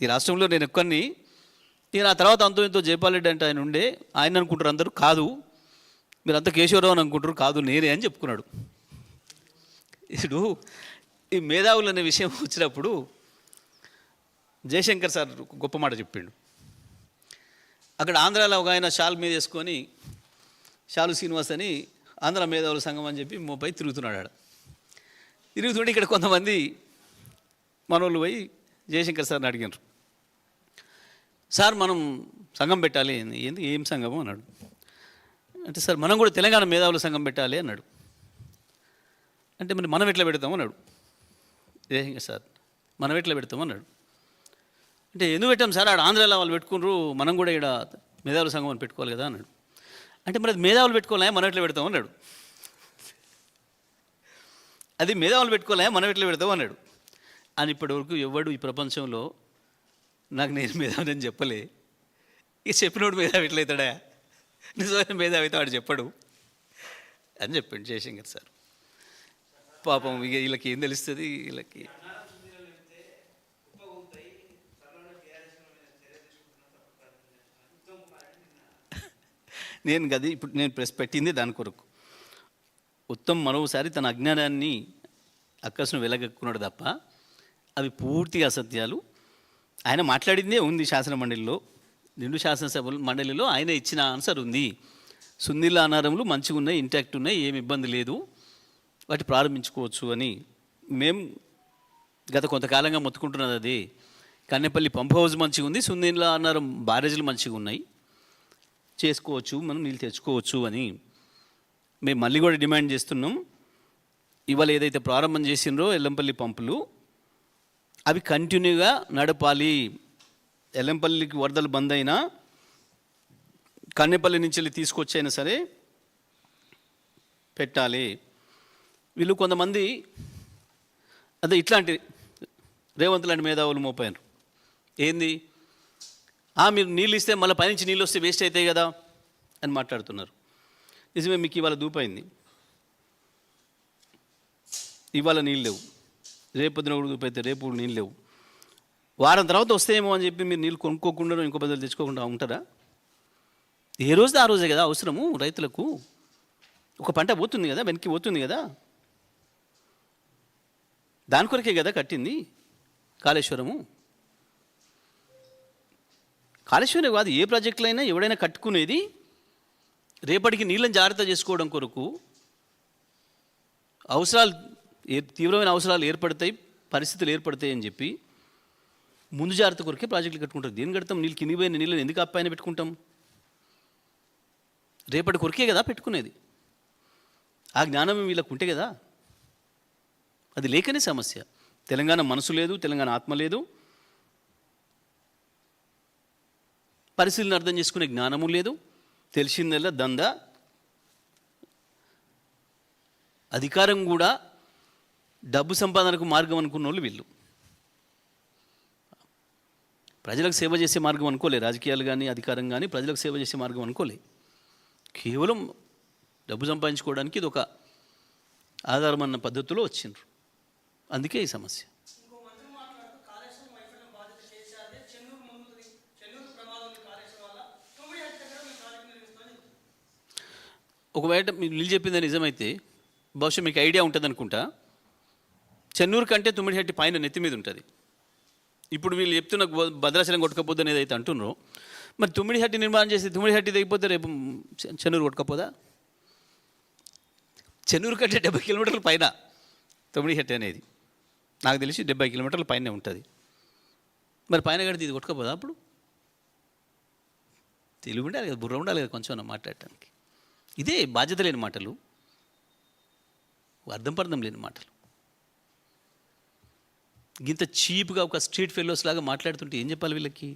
ఈ రాష్ట్రంలో నేను ఒక్కరిని, ఇక నా తర్వాత అంతో ఎంతో జయపాల్ రెడ్డి అంటే ఆయన ఉండే, ఆయన అనుకుంటారు అందరూ, కాదు మీరంతా కేశవరావు అని అనుకుంటారు, కాదు నేనే అని చెప్పుకున్నాడు. ఇప్పుడు ఈ మేధావులు అనే విషయం వచ్చినప్పుడు జయశంకర్ సార్ గొప్ప మాట చెప్పిండు. అక్కడ ఆంధ్రాలో ఒక ఆయన షాల్ మీద వేసుకొని, షాలు శ్రీనివాస్ అని ఆంధ్ర మేధావుల సంఘం అని చెప్పి మోపై తిరుగుతున్నాడు. ఆడ తిరుగుతుంటే ఇక్కడ కొంతమంది మనోళ్ళు పోయి జయశంకర్ సార్ని అడిగినారు, సార్ మనం సంఘం పెట్టాలి. ఏంది ఏం సంఘము అన్నాడు. అంటే సార్ మనం కూడా తెలంగాణ మేధావుల సంఘం పెట్టాలి అన్నాడు. అంటే మరి మనం ఎట్లా పెడతాము అన్నాడు. జయశంకర్ సార్ మనం ఎట్లా పెడతాము అన్నాడు. అంటే ఎందుకు పెట్టాం సార్, ఆడ ఆంధ్రాలో వాళ్ళు పెట్టుకున్నారు, మనం కూడా ఇక్కడ మేధావుల సంఘం అని పెట్టుకోవాలి కదా అన్నాడు. అంటే మరి అది మేధావులు పెట్టుకోలే, మనం ఎట్లా పెడతాం అన్నాడు. అది మేధావులు పెట్టుకోలే, మనం ఎట్లా పెడతాం అన్నాడు. అని ఇప్పటివరకు ఎవడు ఈ ప్రపంచంలో నాకు నేను మేధావి అని చెప్పలే. ఇక చెప్పినోడు మేధావి ఎట్లయితాడా, నిజమైన మేధావి అయితే వాడు చెప్పడు అని చెప్పిండు జయశంకర్ సార్. పాపం ఇక వీళ్ళకి ఏం తెలుస్తుంది, వీళ్ళకి నేను గది ఇప్పుడు నేను ప్రెస్ పెట్టింది దాని కొరకు. ఉత్తమ్ మరోసారి తన అజ్ఞానాన్ని అక్కసును వెలగక్కున్నాడు తప్ప అవి పూర్తిగా అసత్యాలు. ఆయన మాట్లాడిందే ఉంది శాసన మండలిలో, 2 శాసనసభ మండలిలో ఆయన ఇచ్చిన ఆన్సర్ ఉంది. సుందిళ్ళ అనారములు మంచిగా ఉన్నాయి, ఇంటాక్ట్ ఉన్నాయి, ఏమి ఇబ్బంది లేదు, వాటి ప్రారంభించుకోవచ్చు అని మేము గత కొంతకాలంగా మొత్తుకుంటున్నది. అది కన్నెపల్లి పంప్ హౌస్ మంచిగా ఉంది, సుందిళ్ళ అనారం బ్యారేజీలు మంచిగా ఉన్నాయి, చేసుకోవచ్చు, మనం నీళ్ళు తెచ్చుకోవచ్చు అని మేము మళ్ళీ కూడా డిమాండ్ చేస్తున్నాం. ఇవాళ ఏదైతే ప్రారంభం చేసిండ్రో ఎల్లంపల్లి పంపులు, అవి కంటిన్యూగా నడపాలి. ఎల్లంపల్లికి వరదలు బంద్ అయినా కన్నెపల్లి నుంచి వెళ్ళి తీసుకొచ్చైనా సరే పెట్టాలి. వీళ్ళు కొంతమంది అదే ఇట్లాంటి రేవంత్ లాంటి మేధావులు మోపారు. ఏంది, మీరు నీళ్ళు ఇస్తే మళ్ళీ పైనుంచి నీళ్ళు వస్తే వేస్ట్ అవుతాయి కదా అని మాట్లాడుతున్నారు. నిజమే, మీకు ఇవాళ దూపైంది, ఇవాళ నీళ్ళు లేవు, రేపొద్దున కూడా దూపైతే రేపు నీళ్ళు లేవు, వారం తర్వాత వస్తాయేమో అని చెప్పి మీరు నీళ్ళు కొనుక్కోకుండా ఇంకో బదులు తెచ్చుకోకుండా ఉంటారా? ఏ రోజు ఆ రోజే కదా అవసరము రైతులకు. ఒక పంట పోతుంది కదా, వెనక్కి పోతుంది కదా, దాని కొరకే కదా కట్టింది కాళేశ్వరము. కాళేశ్వరం కాదు, ఏ ప్రాజెక్టులు అయినా ఎవడైనా కట్టుకునేది రేపటికి నీళ్ళని జాగ్రత్త చేసుకోవడం కొరకు. అవసరాలు తీవ్రమైన అవసరాలు ఏర్పడతాయి, పరిస్థితులు ఏర్పడతాయి అని చెప్పి ముందు జాగ్రత్త కొరకే ప్రాజెక్టులు కట్టుకుంటారు. దేని కడతాం? నీళ్ళు కిందికి పోయిన నీళ్ళని ఎందుకు అప్పాయన పెట్టుకుంటాం? రేపటి కొరకే కదా పెట్టుకునేది. ఆ జ్ఞానం వీళ్ళకు ఉంటే కదా, అది లేకనే సమస్య. తెలంగాణ మనసు లేదు, తెలంగాణ ఆత్మ లేదు, పరిస్థితులను అర్థం చేసుకునే జ్ఞానము లేదు, తెలిసిందల్లా దందా, అధికారం కూడా డబ్బు సంపాదనకు మార్గం అనుకున్న వాళ్ళు వీళ్ళు. ప్రజలకు సేవ చేసే మార్గం అనుకోలే, రాజకీయాలు కానీ అధికారం కానీ ప్రజలకు సేవ చేసే మార్గం అనుకోలే. కేవలం డబ్బు సంపాదించుకోవడానికి ఇది ఒక ఆధారం అన్న పద్ధతిలో వచ్చిండ్రు. అందుకే ఈ సమస్య. ఒకవేళ మీరు నీళ్ళు చెప్పింది నిజమైతే బహుశా మీకు ఐడియా ఉంటుంది అనుకుంటా. చెన్నూరు కంటే తుమ్మిడిహట్టి పైన నెత్తి మీద ఉంటుంది. ఇప్పుడు వీళ్ళు చెప్తున్న భద్రాచలం కొట్టకపోతే ఏదైతే అంటున్నారో, మరి తుమ్మిడిహట్టి నిర్మాణం చేసి తుమ్మిడిహట్టి తెగిపోతే రేపు చెన్నూరు కొట్టకపోదా? చెన్నూరు కంటే 70 కిలోమీటర్ల పైన తుమ్మిడిహట్టి అనేది, నాకు తెలిసి 70 కిలోమీటర్ల పైనే ఉంటుంది. మరి పైన కడితే ఇది కొట్టకపోదా? అప్పుడు తెలుగు ఉండాలి కదా, బుర్ర ఉండాలి కదా కొంచెం మాట్లాడటానికి. ఇదే బాధ్యత లేని మాటలు, అర్థం పర్థం లేని మాటలు. ఇంత చీప్గా ఒక స్ట్రీట్ ఫెలోస్ లాగా మాట్లాడుతుంటే ఏం చెప్పాలి వీళ్ళకి?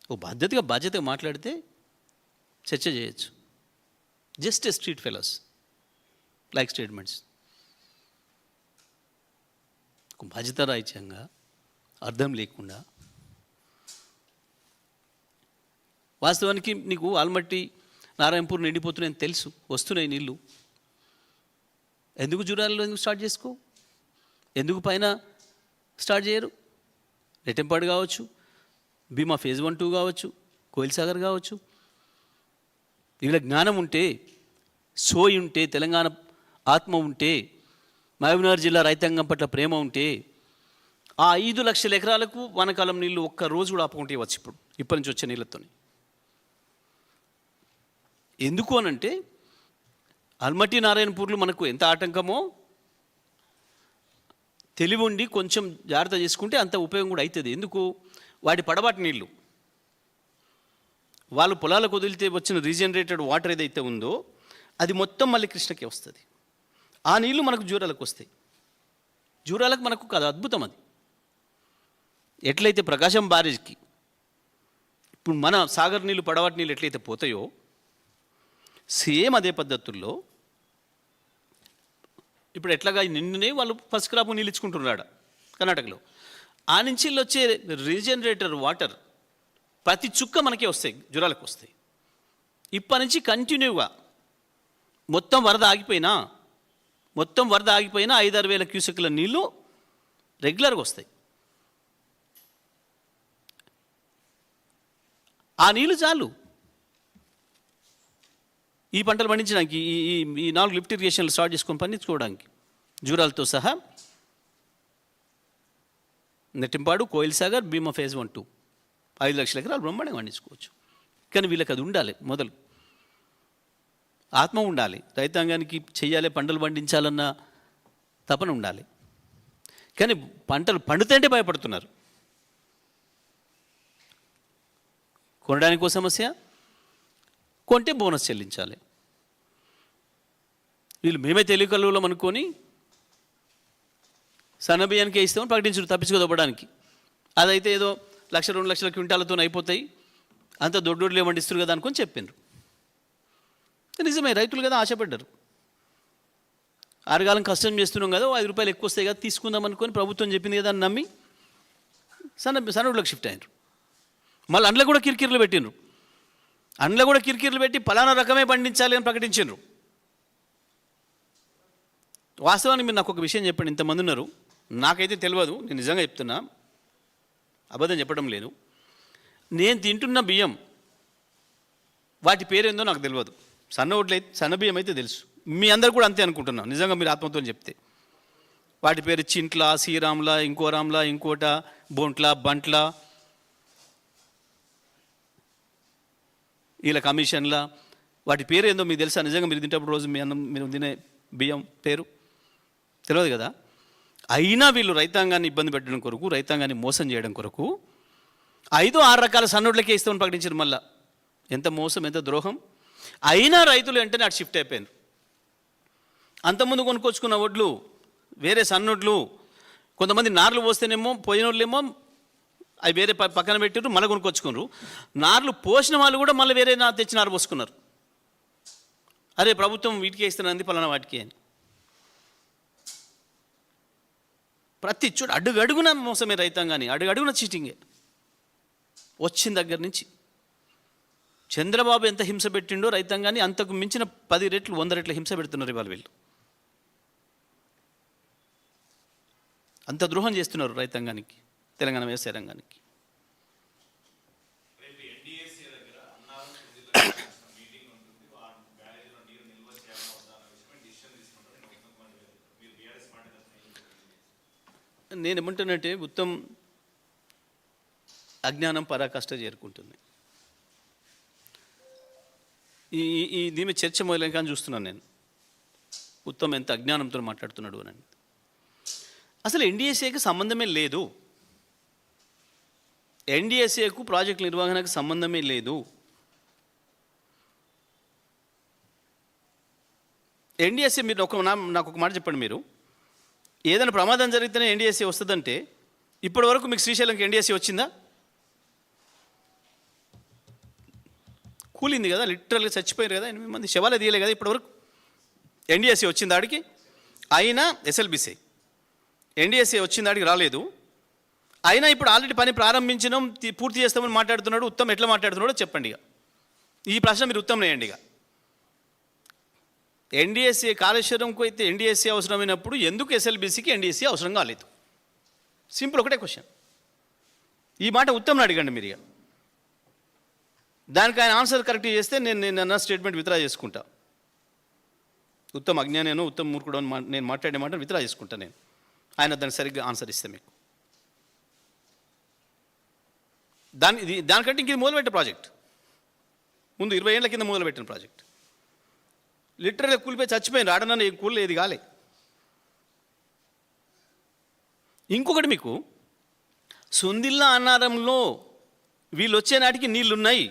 ఓ బాధ్యతగా మాట్లాడితే చర్చ చేయొచ్చు. Just a street fellows. Like statements. బాధ్యతారాహిత్యంగా, అర్థం లేకుండా. వాస్తవానికి నీకు ఆల్మట్టి నారాయణపూర్ నిండిపోతున్నాయని తెలుసు, వస్తున్నాయి నీళ్ళు. ఎందుకు జూరాలలో ఎందుకు స్టార్ట్ చేసుకో? ఎందుకు పైన స్టార్ట్ చేయరు? రెట్టెంపాడు కావచ్చు, భీమా ఫేజ్ 1, 2 కావచ్చు, కోయిల్ సాగర్ కావచ్చు. వీళ్ళ జ్ఞానం ఉంటే, సోయి ఉంటే, తెలంగాణ ఆత్మ ఉంటే, మహబూబ్నగర్ జిల్లా రైతాంగం పట్ల ప్రేమ ఉంటే, ఆ 5 లక్షల ఎకరాలకు వానకాలం నీళ్ళు ఒక్క రోజు కూడా ఆపుకుంటే వచ్చు ఇప్పటి నుంచి వచ్చే నీళ్ళతో. ఎందుకు అనంటే ఆల్మట్టి నారాయణపూర్లు మనకు ఎంత ఆటంకమో తెలివి ఉండి కొంచెం జాగ్రత్త చేసుకుంటే అంత ఉపయోగం కూడా అవుతుంది. ఎందుకు? వాటి పడబాటి నీళ్ళు వాళ్ళు పొలాలకు వదిలితే వచ్చిన రీజనరేటెడ్ వాటర్ ఏదైతే ఉందో అది మొత్తం మళ్ళీ కృష్ణకే వస్తుంది. ఆ నీళ్లు మనకు జూరాలకు వస్తాయి. జూరాలకు మనకు కాదు, అద్భుతం అది. ఎట్లయితే ప్రకాశం బ్యారేజ్కి ఇప్పుడు మన సాగర్ నీళ్ళు పడవాటి నీళ్ళు ఎట్లయితే పోతాయో సేమ్ అదే పద్ధతుల్లో ఇప్పుడు ఎట్లాగా నిన్నునే వాళ్ళు ఫస్ట్ క్రాప్ నీళ్ళు ఇచ్చుకుంటున్నాడు కర్ణాటకలో. ఆ నుంచి వచ్చే రీజనరేటర్ వాటర్ ప్రతి చుక్క మనకే వస్తాయి, జూరాలకు వస్తాయి. ఇప్పటి నుంచి కంటిన్యూగా మొత్తం వరద ఆగిపోయినా 5-6 వేల క్యూసెక్ల నీళ్ళు రెగ్యులర్గా వస్తాయి. ఆ నీళ్ళు చాలు ఈ పంటలు పండించడానికి, ఈ 4 లిఫ్ట్ ఇరిగేషన్లు స్టార్ట్ చేసుకొని పండించుకోవడానికి. జూరాలతో సహా నెట్టింపాడు, కోయిల్ సాగర్, భీమా ఫేజ్ 1, 2 5 లక్షల ఎకరాలు బ్రహ్మాండంగా పండించుకోవచ్చు. కానీ వీళ్ళకి అది ఉండాలి, మొదలు ఆత్మ ఉండాలి. రైతాంగానికి చెయ్యాలి, పంటలు పండించాలన్న తపన ఉండాలి. కానీ పంటలు పండుతుంటే భయపడుతున్నారు. కొనడానికో సమస్య, కొంటే బోనస్ చెల్లించాలి. వీళ్ళు మేమే తెలియకలుగులం అనుకొని సన్నబియ్యానికే ఇస్తామని ప్రకటించారు తప్పించుకోదొబ్బడానికి. అదైతే ఏదో 1-2 లక్షల క్వింటాలతో అయిపోతాయి, అంత దొడ్డోడ్లు ఏమంటే ఇస్తారు కదా అనుకొని చెప్పిండ్రు. నిజమే, రైతులు కదా ఆశపడ్డారు. ఆరుగాలం కష్టం చేస్తున్నాం కదా, 5 రూపాయలు ఎక్కువ వస్తాయి కదా తీసుకుందాం అనుకొని ప్రభుత్వం చెప్పింది కదా అని నమ్మి సన్నోడ్లకు షిఫ్ట్ అయినారు. మళ్ళీ అందులో కూడా కిరికిర్లు పెట్టినరు. అందులో కూడా కిరికిర్లు పెట్టి పలానా రకమే పండించాలి అని ప్రకటించారు. వాస్తవానికి మీరు నాకు ఒక విషయం చెప్పండి, ఇంతమంది ఉన్నారు, నాకైతే తెలియదు, నేను నిజంగా చెప్తున్నా, అబద్ధం చెప్పడం లేదు. నేను తింటున్న బియ్యం వాటి పేరేందో నాకు తెలియదు. సన్న బియ్యం అయితే తెలుసు, మీ అందరు కూడా అంతే అనుకుంటున్నాను నిజంగా మీరు ఆత్మతో చెప్తే. వాటి పేరు చింట్ల, శ్రీరామ్ల, ఇంకో రామ్ల, ఇంకోట, బొంట్ల, బంట్ల, వీళ్ళ కమిషన్ల, వాటి పేరు ఏందో మీకు తెలుసా? నిజంగా మీరు తింటప్పుడు రోజు మీ అన్నం మీరు తినే బియ్యం పేరు తెలియదు కదా. అయినా వీళ్ళు రైతాంగాన్ని ఇబ్బంది పెట్టడం కొరకు, రైతాంగాన్ని మోసం చేయడం కొరకు 5-6 రకాల సన్నోడ్లకే ఇస్తామని ప్రకటించారు. మళ్ళా ఎంత మోసం, ఎంత ద్రోహం. అయినా రైతులు వెంటనే అటు షిఫ్ట్ అయిపోయారు. అంతకుముందు కొనుక్కొచ్చుకున్న వడ్లు వేరే సన్నోడ్లు, కొంతమంది నార్లు పోస్తేనేమో పోయిన వాళ్ళేమో అవి వేరే పక్కన పెట్టారు, మళ్ళీ కొనుక్కొచ్చుకున్నారు. నార్లు పోసిన వాళ్ళు కూడా మళ్ళీ వేరే తెచ్చి నారు పోసుకున్నారు. అరే ప్రభుత్వం వీటికే ఇస్తున్నది పలానా వాటికి అని. ప్రతి చోట అడుగడుగున మోసమే రైతాంగాన్ని, అడుగడుగున చీటింగే. వచ్చిన దగ్గర నుంచి చంద్రబాబు ఎంత హింస పెట్టిండో రైతాంగాన్ని అంతకు మించిన 10 రెట్లు 100 రెట్ల హింస పెడుతున్నారు ఇవాళ వీళ్ళు. అంత ద్రోహం చేస్తున్నారు రైతాంగానికి, తెలంగాణ వ్యవసాయ రంగానికి. నేను ఏమంటానంటే ఉత్తమ్ అజ్ఞానం పరాకాష్ట చేరుకుంటుంది. దీని చర్చ మొదలైన కానీ చూస్తున్నాను నేను, ఉత్తమ్ ఎంత అజ్ఞానంతో మాట్లాడుతున్నాడు అని. అసలు ఎన్డీఎస్ఏకి సంబంధమే లేదు, ఎన్డీఎస్ఏకు ప్రాజెక్టు నిర్వహణకు సంబంధమే లేదు. ఎన్డీఎస్ఏ మీరు నాకు ఒక మాట చెప్పండి, మీరు ఏదైనా ప్రమాదం జరిగితేనే ఎన్డీఎస్ఏ వస్తుందంటే ఇప్పటి వరకు మీకు శ్రీశైలంకి ఎన్డీఎస్ఏ వచ్చిందా? కూలింది కదా, లిటరల్గా చచ్చిపోయారు కదా, 8 మంది శవాలు తీయలే కదా ఇప్పటివరకు. ఎన్డీఎస్ఏ వచ్చింది ఆడికి, అయినా ఎస్ఎల్బిసి ఎన్డీఎస్ఏ వచ్చింది ఆడికి రాలేదు. అయినా ఇప్పుడు ఆల్రెడీ పని ప్రారంభించడం పూర్తి చేస్తామని మాట్లాడుతున్నాడు. ఉత్తమ్ ఎట్లా మాట్లాడుతున్నాడో చెప్పండి. ఇక ఈ ప్రశ్న మీరు ఉత్తమ్ వేయండి. ఇక ఎన్డీఎస్ఏ కాళేశ్వరంకు అయితే ఎన్డీఎస్ఏ అవసరమైనప్పుడు ఎందుకు ఎస్ఎల్బిసికి ఎన్డీఎస్ఏ అవసరం కాలేదు? సింపుల్, ఒకటే క్వశ్చన్. ఈ మాట ఉత్తమ్ని అడగండి మీరు. ఇక దానికి ఆయన ఆన్సర్ కరెక్ట్ చేస్తే నేను అన్న స్టేట్మెంట్ విత్డ్రా చేసుకుంటా. ఉత్తమ్ అజ్ఞానేనో ఉత్తమ్ మూర్ఖుడు అని నేను మాట్లాడే మాట విత్డ్రా చేసుకుంటా నేను, ఆయన దాన్ని సరిగ్గా ఆన్సర్ ఇస్తే మీకు. దానికంటే ఇంక ఇది మొదలుపెట్టిన ప్రాజెక్ట్, ముందు 20 ఏళ్ల కింద మొదలుపెట్టిన ప్రాజెక్ట్. లిటరల్గా కూలిపోయి చచ్చిపోయింది, ఆడనన్న కూలి ఏది కాలే. ఇంకొకటి, మీకు సుందిల్లా అన్నారంలో వీళ్ళు వచ్చే నాటికి నీళ్లున్నాయి.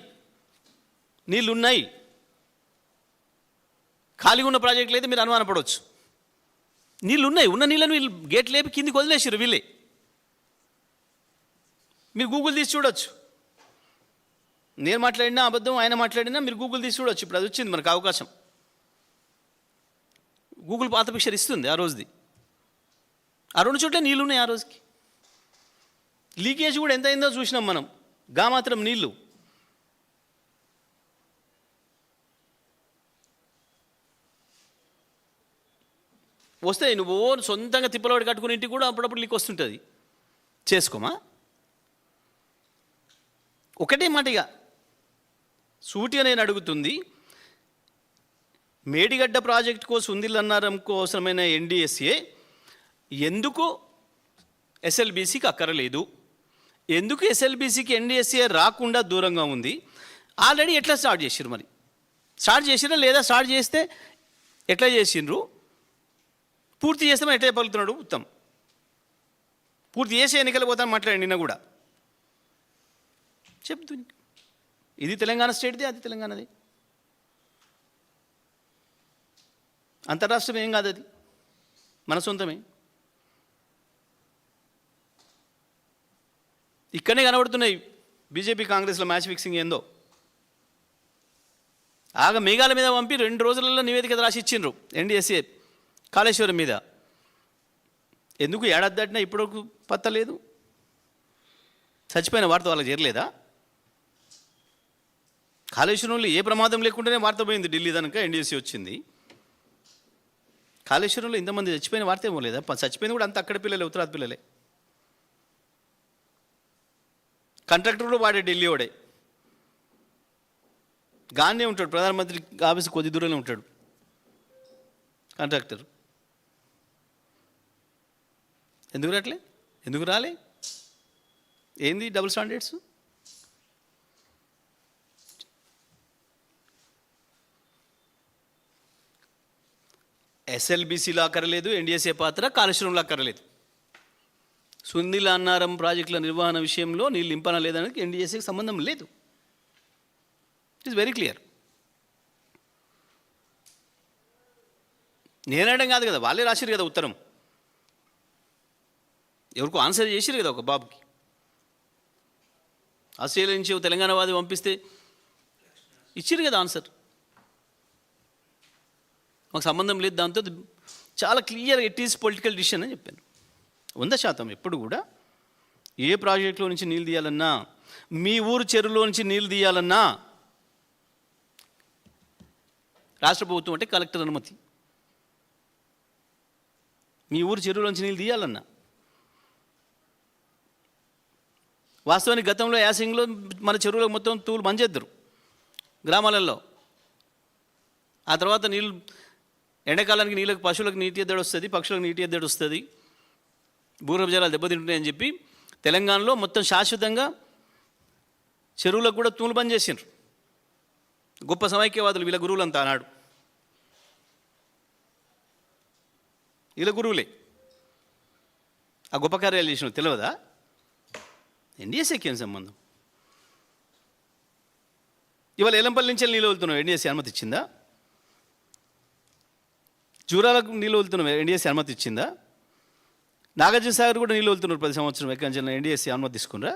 ఖాళీగా ఉన్న ప్రాజెక్టులు అయితే మీరు అనుమానపడవచ్చు. నీళ్లున్నాయి, ఉన్న నీళ్ళను వీళ్ళు గేట్ లేపి కిందికి వదిలేసారు వీళ్ళే. మీరు గూగుల్ తీసి చూడొచ్చు. నేను మాట్లాడినా అబద్ధం, ఆయన మాట్లాడినా మీరు గూగుల్ తీసి చూడొచ్చు. ఇప్పుడు అది వచ్చింది మనకు అవకాశం. గూగుల్ పాత పిక్చర్ ఇస్తుంది ఆ రోజుది. ఆ 2 చోట్ల నీళ్ళు ఉన్నాయి ఆ రోజుకి. లీకేజ్ కూడా ఎంత అయిందో చూసినాం మనం. మాత్రం నీళ్ళు. వస్తాయి, నువ్వు సొంతంగా తిప్పలవాడి కట్టుకుని ఇంటికి కూడా అప్పుడప్పుడు లీక్ వస్తుంటుంది. చేసుకోమా? ఒకటే మాటగా సూటిగా నేను అడుగుతుంది, మేడిగడ్డ ప్రాజెక్టుకో సుందిల్లన్నారంకో అవసరమైన ఎన్డీఎస్ఏ ఎందుకు ఎస్ఎల్బీసీకి అక్కరలేదు? ఎందుకు ఎస్ఎల్బీసీకి ఎన్డీఎస్ఏ రాకుండా దూరంగా ఉంది? ఆల్రెడీ ఎట్లా స్టార్ట్ చేసిర్రు? మరి స్టార్ట్ చేసిరా లేదా? స్టార్ట్ చేస్తే ఎట్లా చేసిండ్రు? పూర్తి చేస్తామని ఎట్లా చెప్పగలుగుతున్నాడు ఉత్తమ్? పూర్తి చేసి ఎన్నికలు పోతాను మాట్లాడి నిన్న కూడా చెప్తుంది. ఇది తెలంగాణ స్టేట్ది, అది తెలంగాణది. అంతరాష్ట్రం ఏం కాదు, అది మన సొంతమే. ఇక్కడనే కనబడుతున్నాయి బీజేపీ కాంగ్రెస్లో మ్యాచ్ ఫిక్సింగ్ ఏందో. మేఘాల మీద పంపి 2 రోజులలో నివేదిక రాసి ఇచ్చిండ్రు ఎన్డీఎస్ఏ కాళేశ్వరం మీద. ఎందుకు ఏడాది దాటినా ఇప్పటివరకు పత్తలేదు? చచ్చిపోయిన వార్త వాళ్ళకి చేరలేదా? కాళేశ్వరంలో ఏ ప్రమాదం లేకుండానే వార్త పోయింది ఢిల్లీ దానిక ఎన్డీఎస్సీ వచ్చింది. కాళేశ్వరంలో ఇంతమంది చచ్చిపోయిన వార్త ఏమో లేదా? చచ్చిపోయింది కూడా అంత అక్కడ పిల్లలే, ఉత్తరాది పిల్లలే. కాంట్రాక్టర్ కూడా వాడే ఢిల్లీ వాడే. గానే ఉంటాడు, ప్రధానమంత్రి ఆఫీస్ కొద్ది దూరంలో ఉంటాడు కాంట్రాక్టర్. ఎందుకు రాట్లే? ఎందుకు రాలే? ఏంది డబుల్ స్టాండర్డ్స్? ఎస్ఎల్బీసీలో అక్కర్లేదు ఎన్డీఎస్ఏ పాత్ర, కాళేశ్వరంలో అక్కర్లేదు. సుందిల్ల అన్నారం ప్రాజెక్టుల నిర్వహణ విషయంలో నీళ్ళు ఇంపన లేదానికి ఎన్డీఎస్ఏకి సంబంధం లేదు. It is very clear. నేనడం కాదు కదా, వాళ్ళే రాసిరు కదా ఉత్తరం. ఎవరికో ఆన్సర్ చేసిరు కదా ఒక బాబుకి. ఆస్ట్రేలియా నుంచి తెలంగాణ వాది పంపిస్తే ఇచ్చిరు కదా ఆన్సర్. మాకు సంబంధం లేదు దాంతో, చాలా clear it is political decision అని చెప్పాను. 100% ఎప్పుడు కూడా ఏ ప్రాజెక్టులో నుంచి నీళ్ళు తీయాలన్నా, మీ ఊరు చెరువులో నుంచి నీళ్ళు తీయాలన్నా రాష్ట్ర ప్రభుత్వం అంటే కలెక్టర్ అనుమతి. మీ ఊరు చెరువులో నుంచి నీళ్ళు తీయాలన్నా. వాస్తవానికి గతంలో యాసింగ్లో మన చెరువులో మొత్తం తూలు మంజేద్దరు గ్రామాలలో. ఆ తర్వాత నీళ్ళు ఎండాకాలానికి నీళ్ళకి పశువులకు నీటి ఎద్దడి వస్తుంది, పక్షులకు నీటి ఎద్దడి వస్తుంది, భూగర్భ జలాలు దెబ్బతింటున్నాయని చెప్పి తెలంగాణలో మొత్తం శాశ్వతంగా చెరువులకు కూడా తూలు బంద్ చేసిండ్రు. గొప్ప సమైక్యవాదులు వీళ్ళ గురువులంతా ఆనాడు. వీళ్ళ గురువులే ఆ గొప్ప కార్యాలు చేసిన తెలియదా? ఎన్డీఎస్ఏకి ఏం సంబంధం? ఇవాళ ఎలంపల్లి నుంచి నీళ్ళు వదులుతున్నాం, ఎన్డీఎస్ఏ అనుమతి ఇచ్చిందా? జూరాలకు నీళ్ళు వదులుతున్నాం, ఎన్డీఎస్ఏ అనుమతి ఇచ్చిందా? నాగార్జున సాగర్ కూడా నీళ్ళు వదులుతున్నారు 10 సంవత్సరం ఎక్కడి నుంచి ఎన్డీఎస్ఏ అనుమతి తీసుకున్నారా?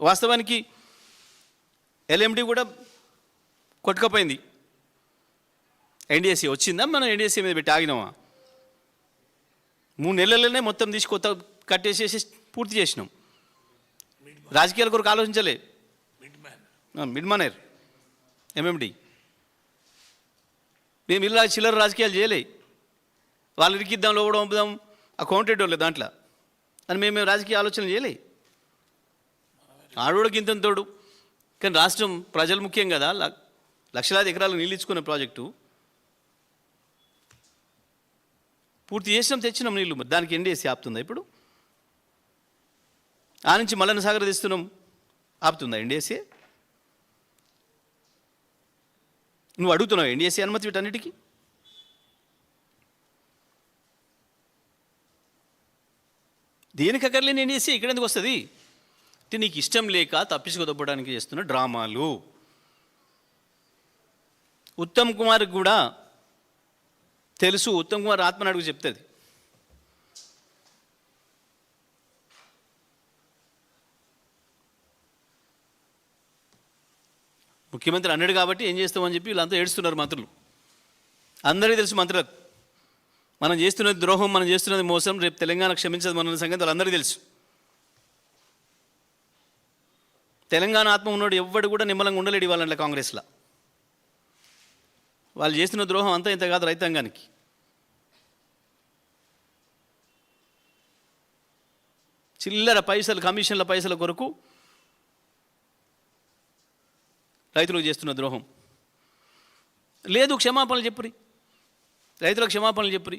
వాస్తవానికి ఎల్ఎండి కూడా కొట్టుకపోయింది. ఎన్డీఎస్సీ వచ్చిందా, మనం ఎన్డీఎస్సీ మీద పెట్టి ఆగినామా? 3 నెలలనే మొత్తం తీసి కొత్త కట్టేసేసి పూర్తి చేసినాం. రాజకీయాల కొరకు ఆలోచించలే. మిడ్ మనర్ ఎంఎండి మేము ఇలా చిల్లర రాజకీయాలు చేయలే. వాళ్ళు ఇరికిద్దాం, లోపడం పంపుదాం, అకౌంటెడ్ వాళ్ళే దాంట్లో అని మేము రాజకీయ ఆలోచనలు చేయలే. ఆడోడికి ఇంతంతోడు. కానీ రాష్ట్రం ప్రజలు ముఖ్యం కదా. లక్షలాది ఎకరాలు నీళ్ళు ఇచ్చుకునే ప్రాజెక్టు పూర్తి చేసినాం, తెచ్చినాం నీళ్ళు. దానికి ఎన్డీఎస్సీ ఆపుతుందా ఇప్పుడు? ఆ నుంచి మల్లన్న సాగర్ తెస్తున్నాం, ఆపుతుందా ఎన్డీఎస్సీ? నువ్వు అడుగుతున్నావు ఎన్డీఎస్సీ అనుమతి వీటన్నిటికీ? దేనికి అక్కర్లేని ఎన్డీఎస్సీ ఇక్కడ ఎందుకు వస్తుంది? అంటే నీకు ఇష్టం లేక తప్పించుకోదప్పడానికి చేస్తున్న డ్రామాలు. ఉత్తమ్ కుమార్కి కూడా తెలుసు. ఉత్తమ్ కుమార్ ఆత్మనాడుగు చెప్తుంది. ముఖ్యమంత్రి అన్నాడు కాబట్టి ఏం చేస్తామని చెప్పి వీళ్ళంతా ఏడుస్తున్నారు మంత్రులు. అందరికీ తెలుసు మంత్రులకు మనం చేస్తున్నది ద్రోహం, మనం చేస్తున్నది మోసం, రేపు తెలంగాణ క్షమించదు మన సంగతి వాళ్ళందరికీ తెలుసు. తెలంగాణ ఆత్మ ఉన్నాడు ఎవ్వడు కూడా నిమ్మలంగా ఉండలేడు ఇవ్వాలంటే కాంగ్రెస్లో. వాళ్ళు చేస్తున్న ద్రోహం అంతా ఇంత కాదు రైతాంగానికి. చిల్లర పైసలు, కమిషన్ల పైసల కొరకు రైతులకు చేస్తున్న ద్రోహం. లేదు, క్షమాపణలు చెప్పురి, రైతులకు క్షమాపణలు చెప్పురి.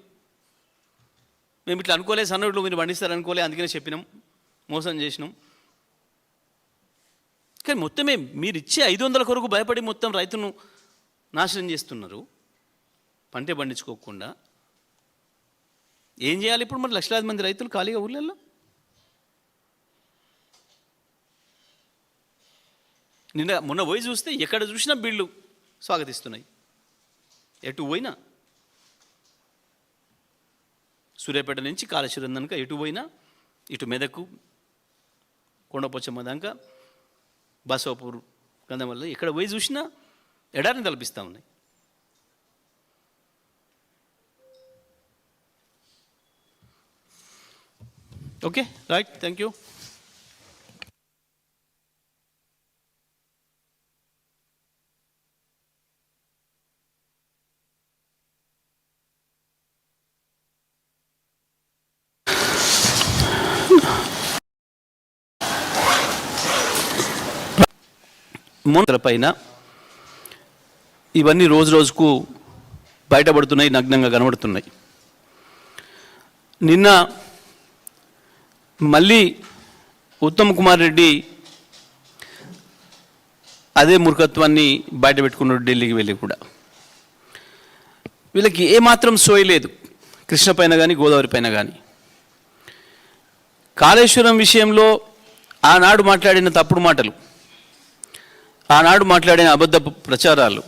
మేము ఇట్లా అనుకోలే, సన్నోట్లు మీరు పండిస్తారు అనుకోలే, అందుకనే చెప్పినాం, మోసం చేసినాం. కానీ మొత్తమే మీరు ఇచ్చే 500 కొరకు భయపడి మొత్తం రైతును నాశనం చేస్తున్నారు, పంటే పండించుకోకుండా. ఏం చేయాలి ఇప్పుడు మరి? లక్షలాది మంది రైతులు ఖాళీగా ఊళ్ళల్లో. మొన్న పోయి చూస్తే ఎక్కడ చూసినా బిల్లు స్వాగతిస్తున్నాయి. ఎటు పోయినా, సూర్యాపేట నుంచి కాళేశ్వరం దాకా ఎటు పోయినా, ఇటు మెదకు, కొండపోచమ్మ దాకా, బసవపూర్, గంధమల్ల, ఎక్కడ పోయి చూసినా ఎడారిని తలపిస్తూ ఉన్నాయి. Okay, right, thank you. పైన ఇవన్నీ రోజు రోజుకు బయటపడుతున్నాయి, నగ్నంగా కనబడుతున్నాయి. నిన్న మళ్ళీ ఉత్తమ్ కుమార్ రెడ్డి అదే మూర్ఖత్వాన్ని బయటపెట్టుకున్నాడు ఢిల్లీకి వెళ్ళి కూడా. వీళ్ళకి ఏమాత్రం సోయలేదు కృష్ణ పైన కానీ గోదావరి పైన కానీ. కాళేశ్వరం విషయంలో ఆనాడు మాట్లాడిన తప్పుడు మాటలు, ఆనాడు మాట్లాడిన అబద్ధపు ప్రచారాలు,